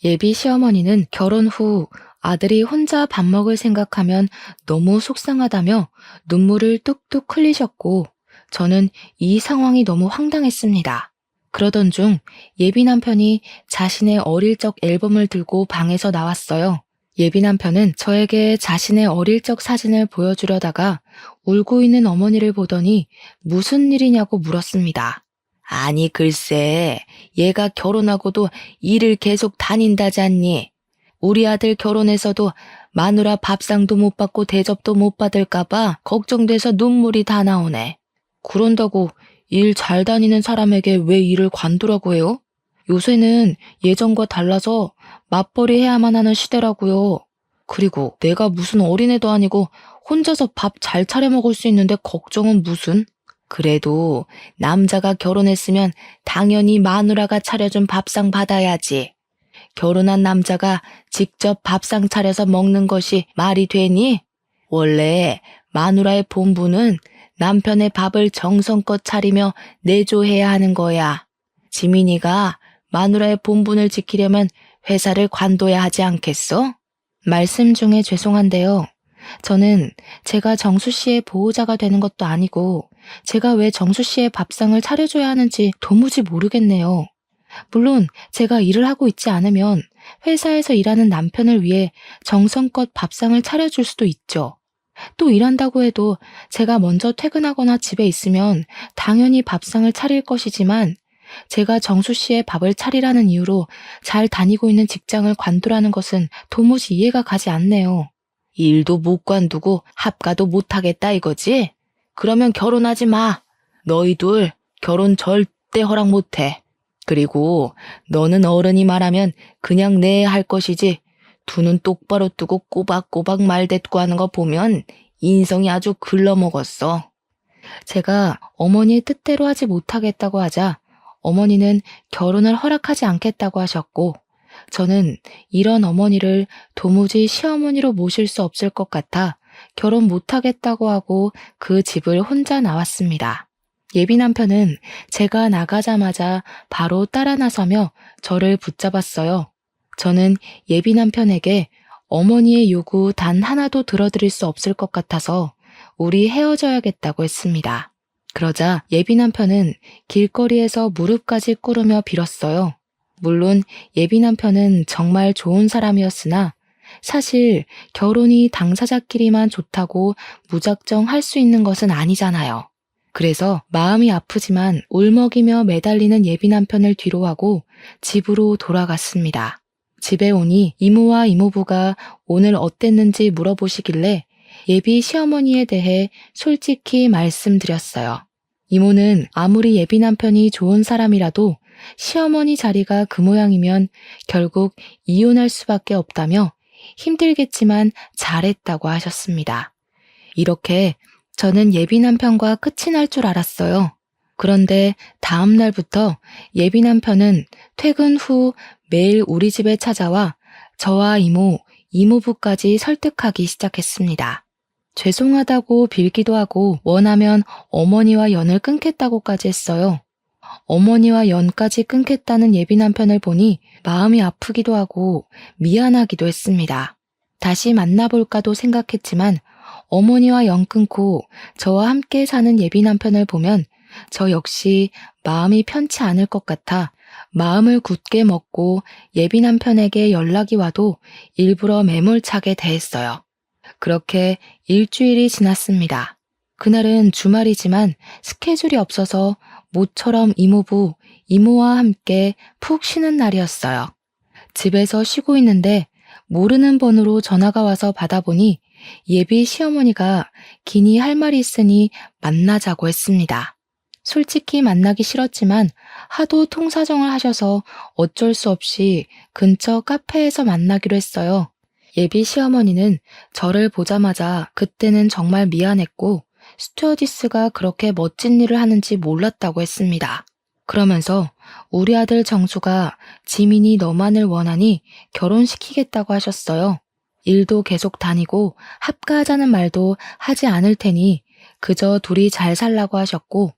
예비 시어머니는 결혼 후 아들이 혼자 밥 먹을 생각하면 너무 속상하다며 눈물을 뚝뚝 흘리셨고 저는 이 상황이 너무 황당했습니다. 그러던 중 예비 남편이 자신의 어릴 적 앨범을 들고 방에서 나왔어요. 예비 남편은 저에게 자신의 어릴 적 사진을 보여주려다가 울고 있는 어머니를 보더니 무슨 일이냐고 물었습니다. 아니 글쎄 얘가 결혼하고도 일을 계속 다닌다잖니. 우리 아들 결혼해서도 마누라 밥상도 못 받고 대접도 못 받을까봐 걱정돼서 눈물이 다 나오네. 그런다고 일 잘 다니는 사람에게 왜 일을 관두라고 해요? 요새는 예전과 달라서 맞벌이 해야만 하는 시대라고요. 그리고 내가 무슨 어린애도 아니고 혼자서 밥 잘 차려 먹을 수 있는데 걱정은 무슨? 그래도 남자가 결혼했으면 당연히 마누라가 차려준 밥상 받아야지. 결혼한 남자가 직접 밥상 차려서 먹는 것이 말이 되니? 원래 마누라의 본분은 남편의 밥을 정성껏 차리며 내조해야 하는 거야. 지민이가 마누라의 본분을 지키려면 회사를 관둬야 하지 않겠어? 말씀 중에 죄송한데요. 저는 제가 정수 씨의 보호자가 되는 것도 아니고 제가 왜 정수 씨의 밥상을 차려줘야 하는지 도무지 모르겠네요. 물론 제가 일을 하고 있지 않으면 회사에서 일하는 남편을 위해 정성껏 밥상을 차려줄 수도 있죠. 또 일한다고 해도 제가 먼저 퇴근하거나 집에 있으면 당연히 밥상을 차릴 것이지만 제가 정수 씨의 밥을 차리라는 이유로 잘 다니고 있는 직장을 관두라는 것은 도무지 이해가 가지 않네요. 일도 못 관두고 합가도 못 하겠다 이거지? 그러면 결혼하지 마. 너희 둘 결혼 절대 허락 못 해. 그리고 너는 어른이 말하면 그냥 네 할 것이지. 두 눈 똑바로 뜨고 꼬박꼬박 말대꾸 하는 거 보면 인성이 아주 글러먹었어. 제가 어머니의 뜻대로 하지 못하겠다고 하자 어머니는 결혼을 허락하지 않겠다고 하셨고 저는 이런 어머니를 도무지 시어머니로 모실 수 없을 것 같아 결혼 못하겠다고 하고 그 집을 혼자 나왔습니다. 예비 남편은 제가 나가자마자 바로 따라 나서며 저를 붙잡았어요. 저는 예비 남편에게 어머니의 요구 단 하나도 들어드릴 수 없을 것 같아서 우리 헤어져야겠다고 했습니다. 그러자 예비 남편은 길거리에서 무릎까지 꿇으며 빌었어요. 물론 예비 남편은 정말 좋은 사람이었으나 사실 결혼이 당사자끼리만 좋다고 무작정 할 수 있는 것은 아니잖아요. 그래서 마음이 아프지만 울먹이며 매달리는 예비 남편을 뒤로하고 집으로 돌아갔습니다. 집에 오니 이모와 이모부가 오늘 어땠는지 물어보시길래 예비 시어머니에 대해 솔직히 말씀드렸어요. 이모는 아무리 예비 남편이 좋은 사람이라도 시어머니 자리가 그 모양이면 결국 이혼할 수밖에 없다며 힘들겠지만 잘했다고 하셨습니다. 이렇게 저는 예비 남편과 끝이 날 줄 알았어요. 그런데 다음 날부터 예비 남편은 퇴근 후 매일 우리 집에 찾아와 저와 이모, 이모부까지 설득하기 시작했습니다. 죄송하다고 빌기도 하고 원하면 어머니와 연을 끊겠다고까지 했어요. 어머니와 연까지 끊겠다는 예비 남편을 보니 마음이 아프기도 하고 미안하기도 했습니다. 다시 만나볼까도 생각했지만 어머니와 연 끊고 저와 함께 사는 예비 남편을 보면 저 역시 마음이 편치 않을 것 같아 마음을 굳게 먹고 예비 남편에게 연락이 와도 일부러 매몰차게 대했어요. 그렇게 일주일이 지났습니다. 그날은 주말이지만 스케줄이 없어서 모처럼 이모부, 이모와 함께 푹 쉬는 날이었어요. 집에서 쉬고 있는데 모르는 번호로 전화가 와서 받아보니 예비 시어머니가 기니 할 말이 있으니 만나자고 했습니다. 솔직히 만나기 싫었지만 하도 통사정을 하셔서 어쩔 수 없이 근처 카페에서 만나기로 했어요. 예비 시어머니는 저를 보자마자 그때는 정말 미안했고 스튜어디스가 그렇게 멋진 일을 하는지 몰랐다고 했습니다. 그러면서 우리 아들 정수가 지민이 너만을 원하니 결혼시키겠다고 하셨어요. 일도 계속 다니고 합가하자는 말도 하지 않을 테니 그저 둘이 잘 살라고 하셨고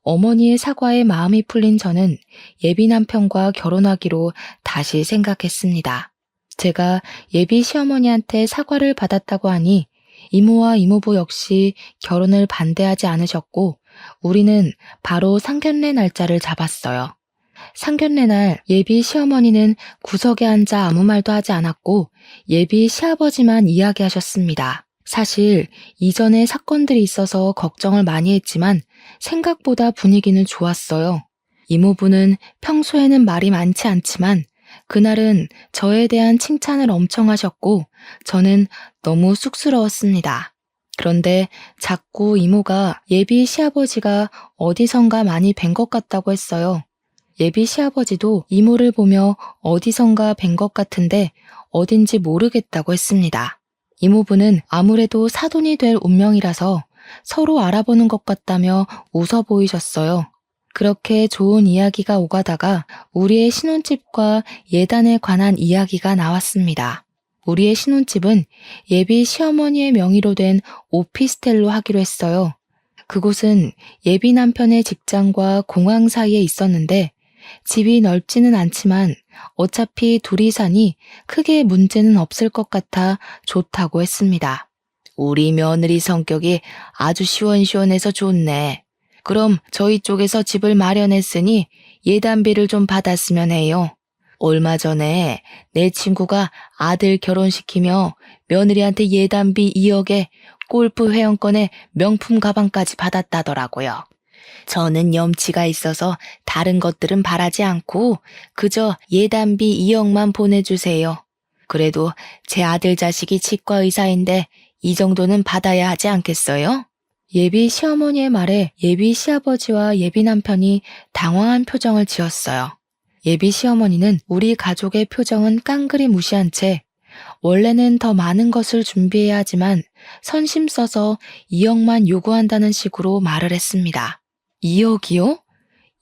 어머니의 사과에 마음이 풀린 저는 예비 남편과 결혼하기로 다시 생각했습니다. 제가 예비 시어머니한테 사과를 받았다고 하니 이모와 이모부 역시 결혼을 반대하지 않으셨고 우리는 바로 상견례 날짜를 잡았어요. 상견례 날 예비 시어머니는 구석에 앉아 아무 말도 하지 않았고 예비 시아버지만 이야기하셨습니다. 사실 이전에 사건들이 있어서 걱정을 많이 했지만 생각보다 분위기는 좋았어요. 이모부는 평소에는 말이 많지 않지만 그날은 저에 대한 칭찬을 엄청 하셨고 저는 너무 쑥스러웠습니다. 그런데 자꾸 이모가 예비 시아버지가 어디선가 많이 뵌 것 같다고 했어요. 예비 시아버지도 이모를 보며 어디선가 뵌 것 같은데 어딘지 모르겠다고 했습니다. 이모부는 아무래도 사돈이 될 운명이라서 서로 알아보는 것 같다며 웃어 보이셨어요. 그렇게 좋은 이야기가 오가다가 우리의 신혼집과 예단에 관한 이야기가 나왔습니다. 우리의 신혼집은 예비 시어머니의 명의로 된 오피스텔로 하기로 했어요. 그곳은 예비 남편의 직장과 공항 사이에 있었는데 집이 넓지는 않지만 어차피 둘이 사니 크게 문제는 없을 것 같아 좋다고 했습니다. 우리 며느리 성격이 아주 시원시원해서 좋네. 그럼 저희 쪽에서 집을 마련했으니 예단비를 좀 받았으면 해요. 얼마 전에 내 친구가 아들 결혼시키며 며느리한테 예단비 2억에 골프 회원권에 명품 가방까지 받았다더라고요. 저는 염치가 있어서 다른 것들은 바라지 않고 그저 예단비 2억만 보내주세요. 그래도 제 아들 자식이 치과 의사인데 이 정도는 받아야 하지 않겠어요? 예비 시어머니의 말에 예비 시아버지와 예비 남편이 당황한 표정을 지었어요. 예비 시어머니는 우리 가족의 표정은 깡그리 무시한 채 원래는 더 많은 것을 준비해야 하지만 선심 써서 2억만 요구한다는 식으로 말을 했습니다. 2억이요?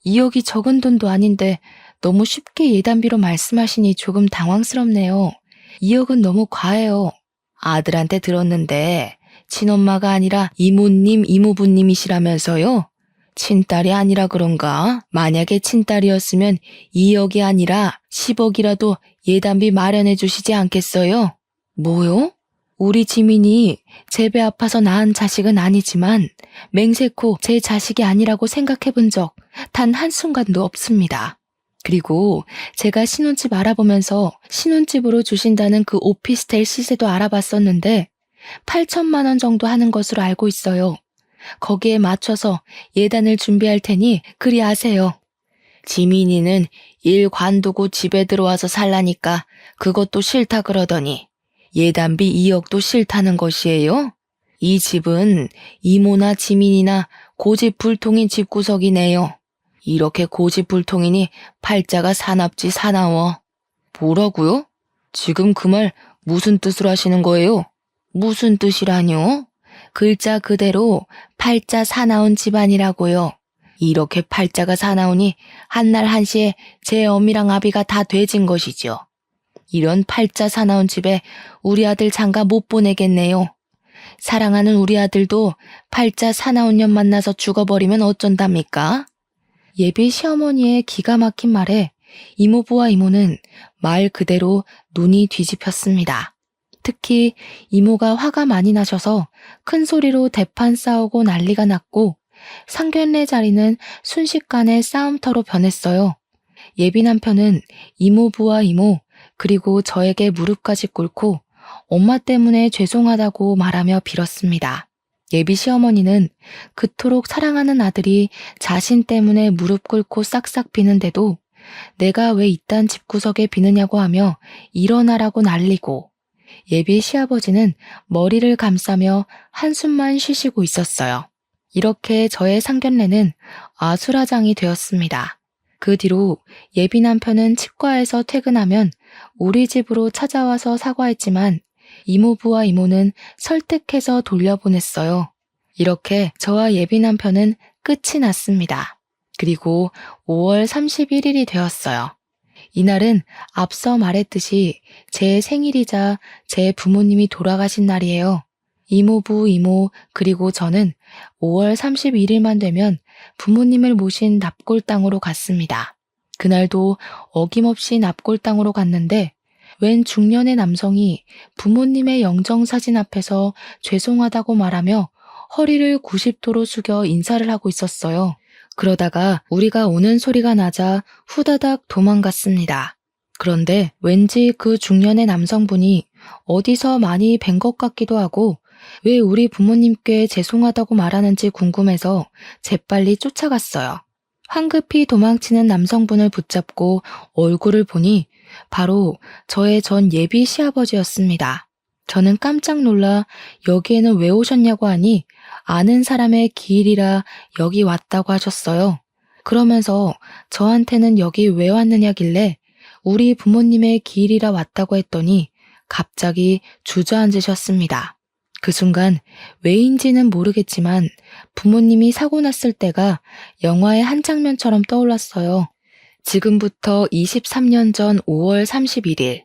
2억이 적은 돈도 아닌데 너무 쉽게 예단비로 말씀하시니 조금 당황스럽네요. 2억은 너무 과해요. 아들한테 들었는데 친엄마가 아니라 이모님, 이모부님이시라면서요? 친딸이 아니라 그런가? 만약에 친딸이었으면 2억이 아니라 10억이라도 예단비 마련해 주시지 않겠어요? 뭐요? 우리 지민이 제 배 아파서 낳은 자식은 아니지만 맹세코 제 자식이 아니라고 생각해 본 적 단 한순간도 없습니다. 그리고 제가 신혼집 알아보면서 신혼집으로 주신다는 그 오피스텔 시세도 알아봤었는데 8천만 원 정도 하는 것으로 알고 있어요. 거기에 맞춰서 예단을 준비할 테니 그리 아세요. 지민이는 일 관두고 집에 들어와서 살라니까 그것도 싫다 그러더니 예단비 2억도 싫다는 것이에요? 이 집은 이모나 지민이나 고집불통인 집구석이네요. 이렇게 고집불통이니 팔자가 사납지 사나워. 뭐라고요? 지금 그 말 무슨 뜻을 하시는 거예요? 무슨 뜻이라뇨? 글자 그대로 팔자 사나운 집안이라고요. 이렇게 팔자가 사나우니 한날 한시에 제 어미랑 아비가 다 돼진 것이죠. 이런 팔자 사나운 집에 우리 아들 장가 못 보내겠네요. 사랑하는 우리 아들도 팔자 사나운 년 만나서 죽어버리면 어쩐답니까? 예비 시어머니의 기가 막힌 말에 이모부와 이모는 말 그대로 눈이 뒤집혔습니다. 특히 이모가 화가 많이 나셔서 큰 소리로 대판 싸우고 난리가 났고 상견례 자리는 순식간에 싸움터로 변했어요. 예비 남편은 이모부와 이모 그리고 저에게 무릎까지 꿇고 엄마 때문에 죄송하다고 말하며 빌었습니다. 예비 시어머니는 그토록 사랑하는 아들이 자신 때문에 무릎 꿇고 싹싹 비는데도 내가 왜 이딴 집구석에 비느냐고 하며 일어나라고 난리고 예비 시아버지는 머리를 감싸며 한숨만 쉬시고 있었어요. 이렇게 저의 상견례는 아수라장이 되었습니다. 그 뒤로 예비 남편은 치과에서 퇴근하면 우리 집으로 찾아와서 사과했지만 이모부와 이모는 설득해서 돌려보냈어요. 이렇게 저와 예비 남편은 끝이 났습니다. 그리고 5월 31일이 되었어요. 이날은 앞서 말했듯이 제 생일이자 제 부모님이 돌아가신 날이에요. 이모부, 이모, 그리고 저는 5월 31일만 되면 부모님을 모신 납골당으로 갔습니다. 그날도 어김없이 납골당으로 갔는데 웬 중년의 남성이 부모님의 영정사진 앞에서 죄송하다고 말하며 허리를 90도로 숙여 인사를 하고 있었어요. 그러다가 우리가 오는 소리가 나자 후다닥 도망갔습니다. 그런데 왠지 그 중년의 남성분이 어디서 많이 뵌 것 같기도 하고 왜 우리 부모님께 죄송하다고 말하는지 궁금해서 재빨리 쫓아갔어요. 황급히 도망치는 남성분을 붙잡고 얼굴을 보니 바로 저의 전 예비 시아버지였습니다. 저는 깜짝 놀라 여기에는 왜 오셨냐고 하니 아는 사람의 기일이라 여기 왔다고 하셨어요. 그러면서 저한테는 여기 왜 왔느냐길래 우리 부모님의 기일이라 왔다고 했더니 갑자기 주저앉으셨습니다. 그 순간 왜인지는 모르겠지만 부모님이 사고 났을 때가 영화의 한 장면처럼 떠올랐어요. 지금부터 23년 전 5월 31일,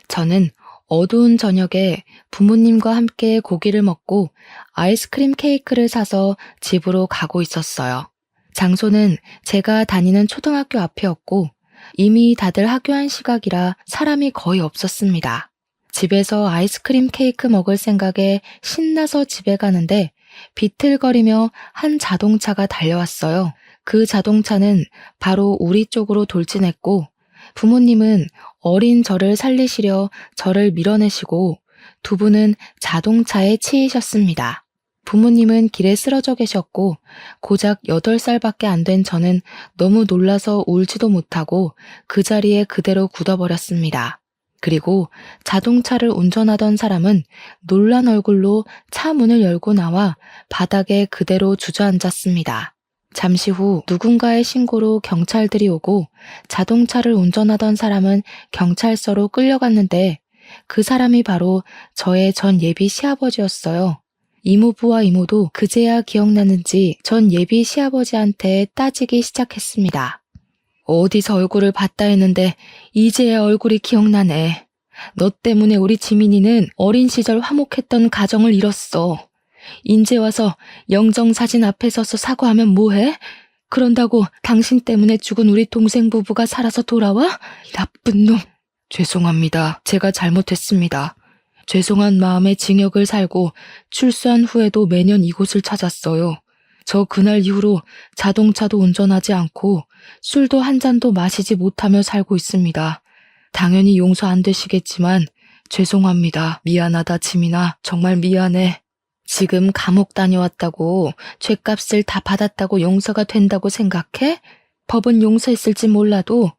저는 어두운 저녁에 부모님과 함께 고기를 먹고 아이스크림 케이크를 사서 집으로 가고 있었어요. 장소는 제가 다니는 초등학교 앞이었고 이미 다들 학교한 시각이라 사람이 거의 없었습니다. 집에서 아이스크림 케이크 먹을 생각에 신나서 집에 가는데 비틀거리며 한 자동차가 달려왔어요. 그 자동차는 바로 우리 쪽으로 돌진했고 부모님은 어린 저를 살리시려 저를 밀어내시고 두 분은 자동차에 치이셨습니다. 부모님은 길에 쓰러져 계셨고 고작 8살밖에 안 된 저는 너무 놀라서 울지도 못하고 그 자리에 그대로 굳어버렸습니다. 그리고 자동차를 운전하던 사람은 놀란 얼굴로 차 문을 열고 나와 바닥에 그대로 주저앉았습니다. 잠시 후 누군가의 신고로 경찰들이 오고 자동차를 운전하던 사람은 경찰서로 끌려갔는데 그 사람이 바로 저의 전 예비 시아버지였어요. 이모부와 이모도 그제야 기억나는지 전 예비 시아버지한테 따지기 시작했습니다. 어디서 얼굴을 봤다 했는데 이제야 얼굴이 기억나네. 너 때문에 우리 지민이는 어린 시절 화목했던 가정을 잃었어. 인제 와서 영정사진 앞에 서서 사과하면 뭐해? 그런다고 당신 때문에 죽은 우리 동생 부부가 살아서 돌아와? 나쁜 놈. 죄송합니다. 제가 잘못했습니다. 죄송한 마음에 징역을 살고 출소한 후에도 매년 이곳을 찾았어요. 저 그날 이후로 자동차도 운전하지 않고 술도 한 잔도 마시지 못하며 살고 있습니다. 당연히 용서 안 되시겠지만 죄송합니다. 미안하다 지민아. 정말 미안해. 지금 감옥 다녀왔다고 죗값을 다 받았다고 용서가 된다고 생각해? 법은 용서했을지 몰라도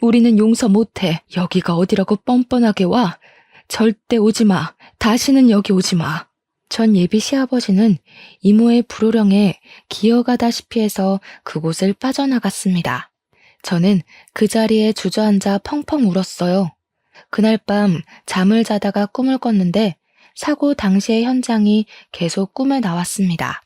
우리는 용서 못해. 여기가 어디라고 뻔뻔하게 와. 절대 오지 마. 다시는 여기 오지 마. 전 예비 시아버지는 이모의 불호령에 기어가다시피 해서 그곳을 빠져나갔습니다. 저는 그 자리에 주저앉아 펑펑 울었어요. 그날 밤 잠을 자다가 꿈을 꿨는데 사고 당시의 현장이 계속 꿈에 나왔습니다.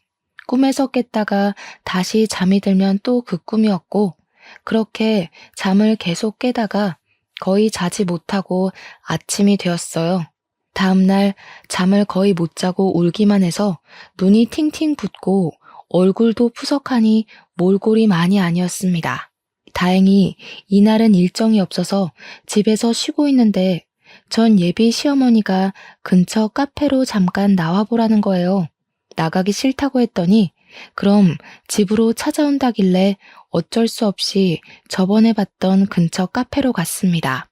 꿈에서 깼다가 다시 잠이 들면 또 그 꿈이었고 그렇게 잠을 계속 깨다가 거의 자지 못하고 아침이 되었어요. 다음날 잠을 거의 못 자고 울기만 해서 눈이 팅팅 붓고 얼굴도 푸석하니 몰골이 많이 아니었습니다. 다행히 이날은 일정이 없어서 집에서 쉬고 있는데 전 예비 시어머니가 근처 카페로 잠깐 나와보라는 거예요. 나가기 싫다고 했더니 그럼 집으로 찾아온다길래 어쩔 수 없이 저번에 봤던 근처 카페로 갔습니다.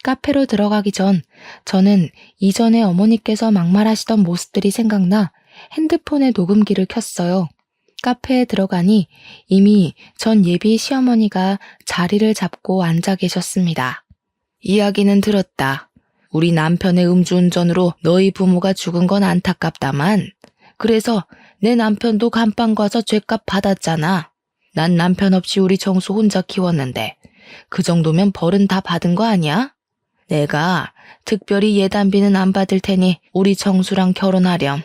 카페로 들어가기 전 저는 이전에 어머니께서 막말하시던 모습들이 생각나 핸드폰에 녹음기를 켰어요. 카페에 들어가니 이미 전 예비 시어머니가 자리를 잡고 앉아 계셨습니다. 이야기는 들었다. 우리 남편의 음주운전으로 너희 부모가 죽은 건 안타깝다만 그래서 내 남편도 감방 가서 죗값 받았잖아. 난 남편 없이 우리 정수 혼자 키웠는데 그 정도면 벌은 다 받은 거 아니야? 내가 특별히 예단비는 안 받을 테니 우리 정수랑 결혼하렴.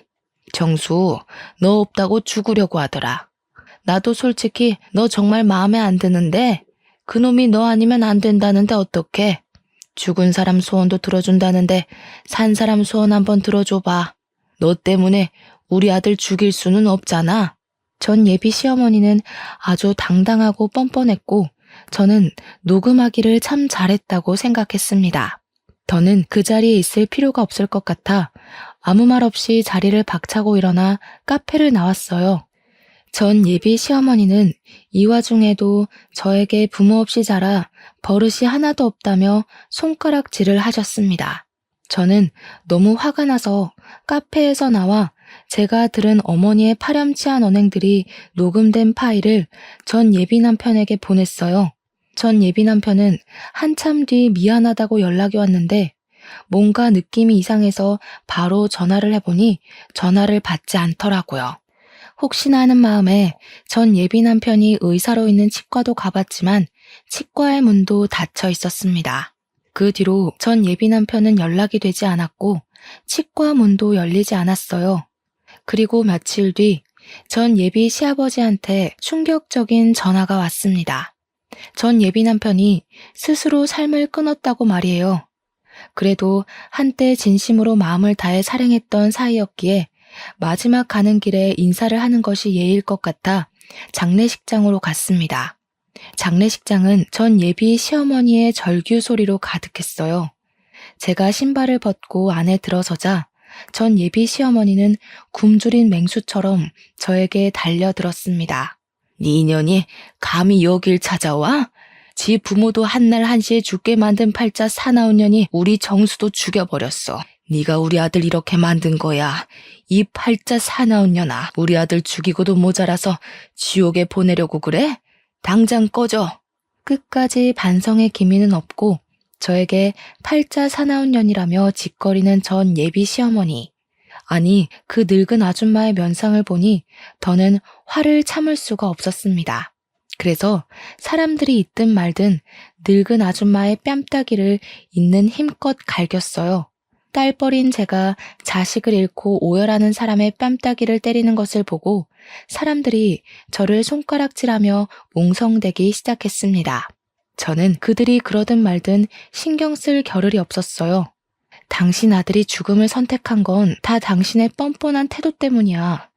정수, 너 없다고 죽으려고 하더라. 나도 솔직히 너 정말 마음에 안 드는데 그놈이 너 아니면 안 된다는데 어떡해? 죽은 사람 소원도 들어준다는데 산 사람 소원 한번 들어줘봐. 너 때문에 우리 아들 죽일 수는 없잖아. 전 예비 시어머니는 아주 당당하고 뻔뻔했고 저는 녹음하기를 참 잘했다고 생각했습니다. 더는 그 자리에 있을 필요가 없을 것 같아 아무 말 없이 자리를 박차고 일어나 카페를 나왔어요. 전 예비 시어머니는 이 와중에도 저에게 부모 없이 자라 버릇이 하나도 없다며 손가락질을 하셨습니다. 저는 너무 화가 나서 카페에서 나와 제가 들은 어머니의 파렴치한 언행들이 녹음된 파일을 전 예비 남편에게 보냈어요. 전 예비 남편은 한참 뒤 미안하다고 연락이 왔는데 뭔가 느낌이 이상해서 바로 전화를 해보니 전화를 받지 않더라고요. 혹시나 하는 마음에 전 예비 남편이 의사로 있는 치과도 가봤지만 치과의 문도 닫혀 있었습니다. 그 뒤로 전 예비 남편은 연락이 되지 않았고 치과 문도 열리지 않았어요. 그리고 며칠 뒤 전 예비 시아버지한테 충격적인 전화가 왔습니다. 전 예비 남편이 스스로 삶을 끊었다고 말이에요. 그래도 한때 진심으로 마음을 다해 사랑했던 사이였기에 마지막 가는 길에 인사를 하는 것이 예의일 것 같아 장례식장으로 갔습니다. 장례식장은 전 예비 시어머니의 절규 소리로 가득했어요. 제가 신발을 벗고 안에 들어서자 전 예비 시어머니는 굶주린 맹수처럼 저에게 달려들었습니다. 네 년이 감히 여길 찾아와? 지 부모도 한날 한시에 죽게 만든 팔자 사나운 년이 우리 정수도 죽여버렸어. 네가 우리 아들 이렇게 만든 거야. 이 팔자 사나운 년아, 우리 아들 죽이고도 모자라서 지옥에 보내려고 그래? 당장 꺼져. 끝까지 반성의 기미는 없고 저에게 팔자 사나운 년이라며 짓거리는 전 예비 시어머니. 아니, 그 늙은 아줌마의 면상을 보니 더는 화를 참을 수가 없었습니다. 그래서 사람들이 있든 말든 늙은 아줌마의 뺨따기를 있는 힘껏 갈겼어요. 딸버린 제가 자식을 잃고 오열하는 사람의 뺨따기를 때리는 것을 보고 사람들이 저를 손가락질하며 웅성대기 시작했습니다. 저는 그들이 그러든 말든 신경 쓸 겨를이 없었어요. 당신 아들이 죽음을 선택한 건 다 당신의 뻔뻔한 태도 때문이야.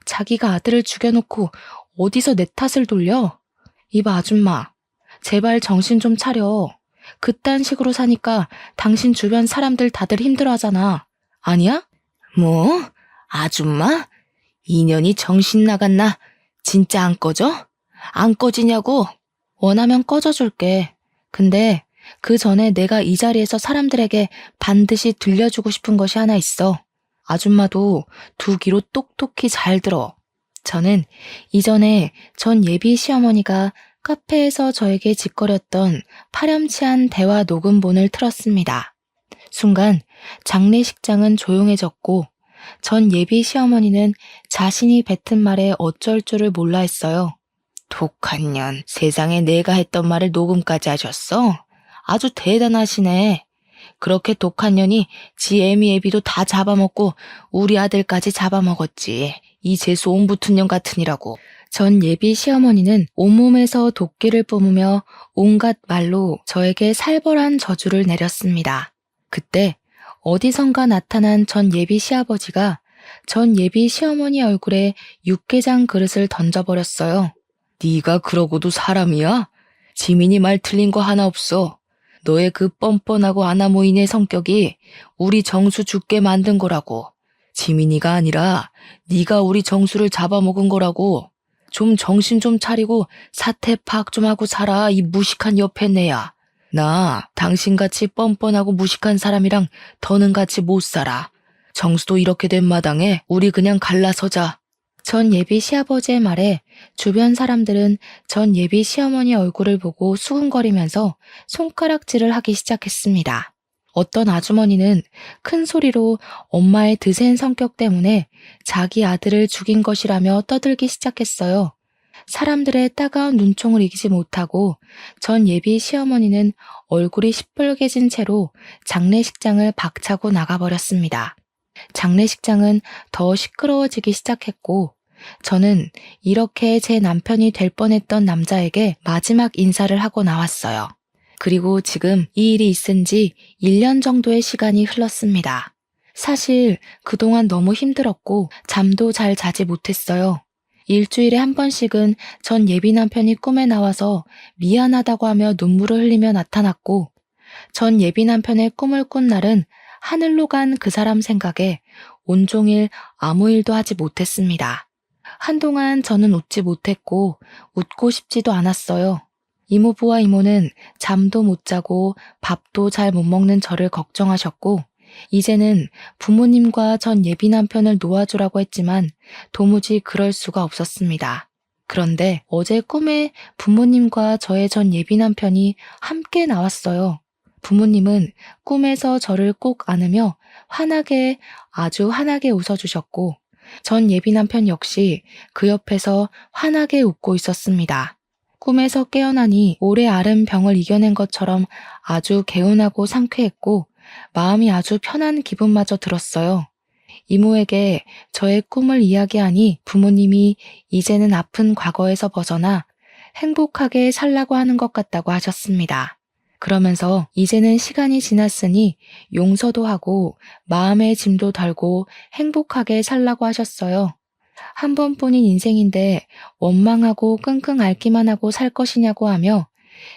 자기가 아들을 죽여놓고 어디서 내 탓을 돌려? 이봐 아줌마, 제발 정신 좀 차려. 그딴 식으로 사니까 당신 주변 사람들 다들 힘들어하잖아. 아니야? 뭐? 아줌마? 인연이 정신 나갔나? 진짜 안 꺼져? 안 꺼지냐고? 원하면 꺼져줄게. 근데 그 전에 내가 이 자리에서 사람들에게 반드시 들려주고 싶은 것이 하나 있어. 아줌마도 두 귀로 똑똑히 잘 들어. 저는 이전에 전 예비 시어머니가 카페에서 저에게 짓거렸던 파렴치한 대화 녹음본을 틀었습니다. 순간 장례식장은 조용해졌고 전 예비 시어머니는 자신이 뱉은 말에 어쩔 줄을 몰라 했어요. 독한 년, 세상에 내가 했던 말을 녹음까지 하셨어? 아주 대단하시네. 그렇게 독한 년이 지 애미 애비도 다 잡아먹고 우리 아들까지 잡아먹었지. 이 재수 온 붙은 년 같으니라고. 전 예비 시어머니는 온몸에서 도끼를 뿜으며 온갖 말로 저에게 살벌한 저주를 내렸습니다. 그때 어디선가 나타난 전 예비 시아버지가 전 예비 시어머니 얼굴에 육개장 그릇을 던져버렸어요. 네가 그러고도 사람이야? 지민이 말 틀린 거 하나 없어. 너의 그 뻔뻔하고 아나무인의 성격이 우리 정수 죽게 만든 거라고. 지민이가 아니라 네가 우리 정수를 잡아먹은 거라고. 좀 정신 좀 차리고 사태 파악 좀 하고 살아, 이 무식한 옆에 내야. 나 당신같이 뻔뻔하고 무식한 사람이랑 더는 같이 못 살아. 정수도 이렇게 된 마당에 우리 그냥 갈라서자. 전 예비 시아버지의 말에 주변 사람들은 전 예비 시어머니 얼굴을 보고 수근거리면서 손가락질을 하기 시작했습니다. 어떤 아주머니는 큰 소리로 엄마의 드센 성격 때문에 자기 아들을 죽인 것이라며 떠들기 시작했어요. 사람들의 따가운 눈총을 이기지 못하고 전 예비 시어머니는 얼굴이 시뻘개진 채로 장례식장을 박차고 나가버렸습니다. 장례식장은 더 시끄러워지기 시작했고 저는 이렇게 제 남편이 될 뻔했던 남자에게 마지막 인사를 하고 나왔어요. 그리고 지금 이 일이 있은 지 1년 정도의 시간이 흘렀습니다. 사실 그동안 너무 힘들었고 잠도 잘 자지 못했어요. 일주일에 한 번씩은 전 예비 남편이 꿈에 나와서 미안하다고 하며 눈물을 흘리며 나타났고 전 예비 남편의 꿈을 꾼 날은 하늘로 간 그 사람 생각에 온종일 아무 일도 하지 못했습니다. 한동안 저는 웃지 못했고 웃고 싶지도 않았어요. 이모부와 이모는 잠도 못 자고 밥도 잘 못 먹는 저를 걱정하셨고 이제는 부모님과 전 예비 남편을 놓아주라고 했지만 도무지 그럴 수가 없었습니다. 그런데 어제 꿈에 부모님과 저의 전 예비 남편이 함께 나왔어요. 부모님은 꿈에서 저를 꼭 안으며 환하게 아주 환하게 웃어주셨고 전 예비 남편 역시 그 옆에서 환하게 웃고 있었습니다. 꿈에서 깨어나니 오래 앓은 병을 이겨낸 것처럼 아주 개운하고 상쾌했고 마음이 아주 편한 기분마저 들었어요. 이모에게 저의 꿈을 이야기하니 부모님이 이제는 아픈 과거에서 벗어나 행복하게 살라고 하는 것 같다고 하셨습니다. 그러면서 이제는 시간이 지났으니 용서도 하고 마음의 짐도 덜고 행복하게 살라고 하셨어요. 한 번뿐인 인생인데 원망하고 끙끙 앓기만 하고 살 것이냐고 하며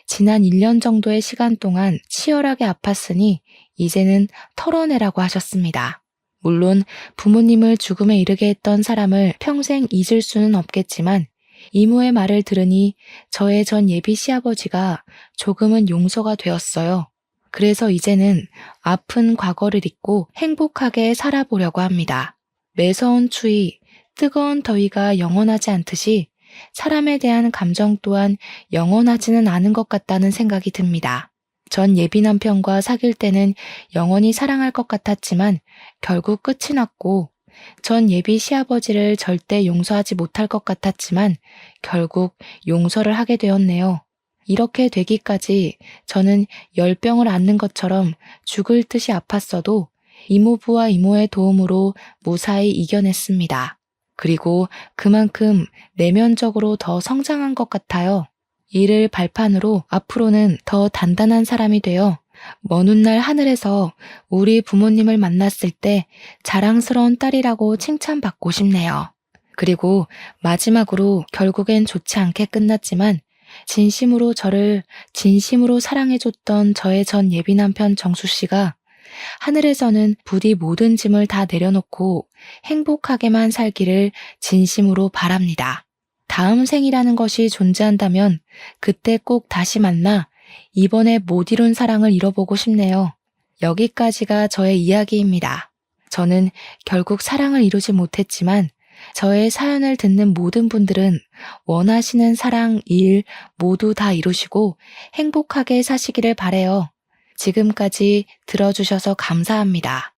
지난 1년 정도의 시간 동안 치열하게 아팠으니 이제는 털어내라고 하셨습니다. 물론 부모님을 죽음에 이르게 했던 사람을 평생 잊을 수는 없겠지만 이모의 말을 들으니 저의 전 예비 시아버지가 조금은 용서가 되었어요. 그래서 이제는 아픈 과거를 잊고 행복하게 살아보려고 합니다. 매서운 추위, 뜨거운 더위가 영원하지 않듯이 사람에 대한 감정 또한 영원하지는 않은 것 같다는 생각이 듭니다. 전 예비 남편과 사귈 때는 영원히 사랑할 것 같았지만 결국 끝이 났고 전 예비 시아버지를 절대 용서하지 못할 것 같았지만 결국 용서를 하게 되었네요. 이렇게 되기까지 저는 열병을 앓는 것처럼 죽을 듯이 아팠어도 이모부와 이모의 도움으로 무사히 이겨냈습니다. 그리고 그만큼 내면적으로 더 성장한 것 같아요. 이를 발판으로 앞으로는 더 단단한 사람이 되어 먼 훗날 하늘에서 우리 부모님을 만났을 때 자랑스러운 딸이라고 칭찬받고 싶네요. 그리고 마지막으로 결국엔 좋지 않게 끝났지만 진심으로 저를 진심으로 사랑해줬던 저의 전 예비 남편 정수 씨가 하늘에서는 부디 모든 짐을 다 내려놓고 행복하게만 살기를 진심으로 바랍니다. 다음 생이라는 것이 존재한다면 그때 꼭 다시 만나 이번에 못 이룬 사랑을 이뤄보고 싶네요. 여기까지가 저의 이야기입니다. 저는 결국 사랑을 이루지 못했지만 저의 사연을 듣는 모든 분들은 원하시는 사랑, 일 모두 다 이루시고 행복하게 사시기를 바래요. 지금까지 들어주셔서 감사합니다.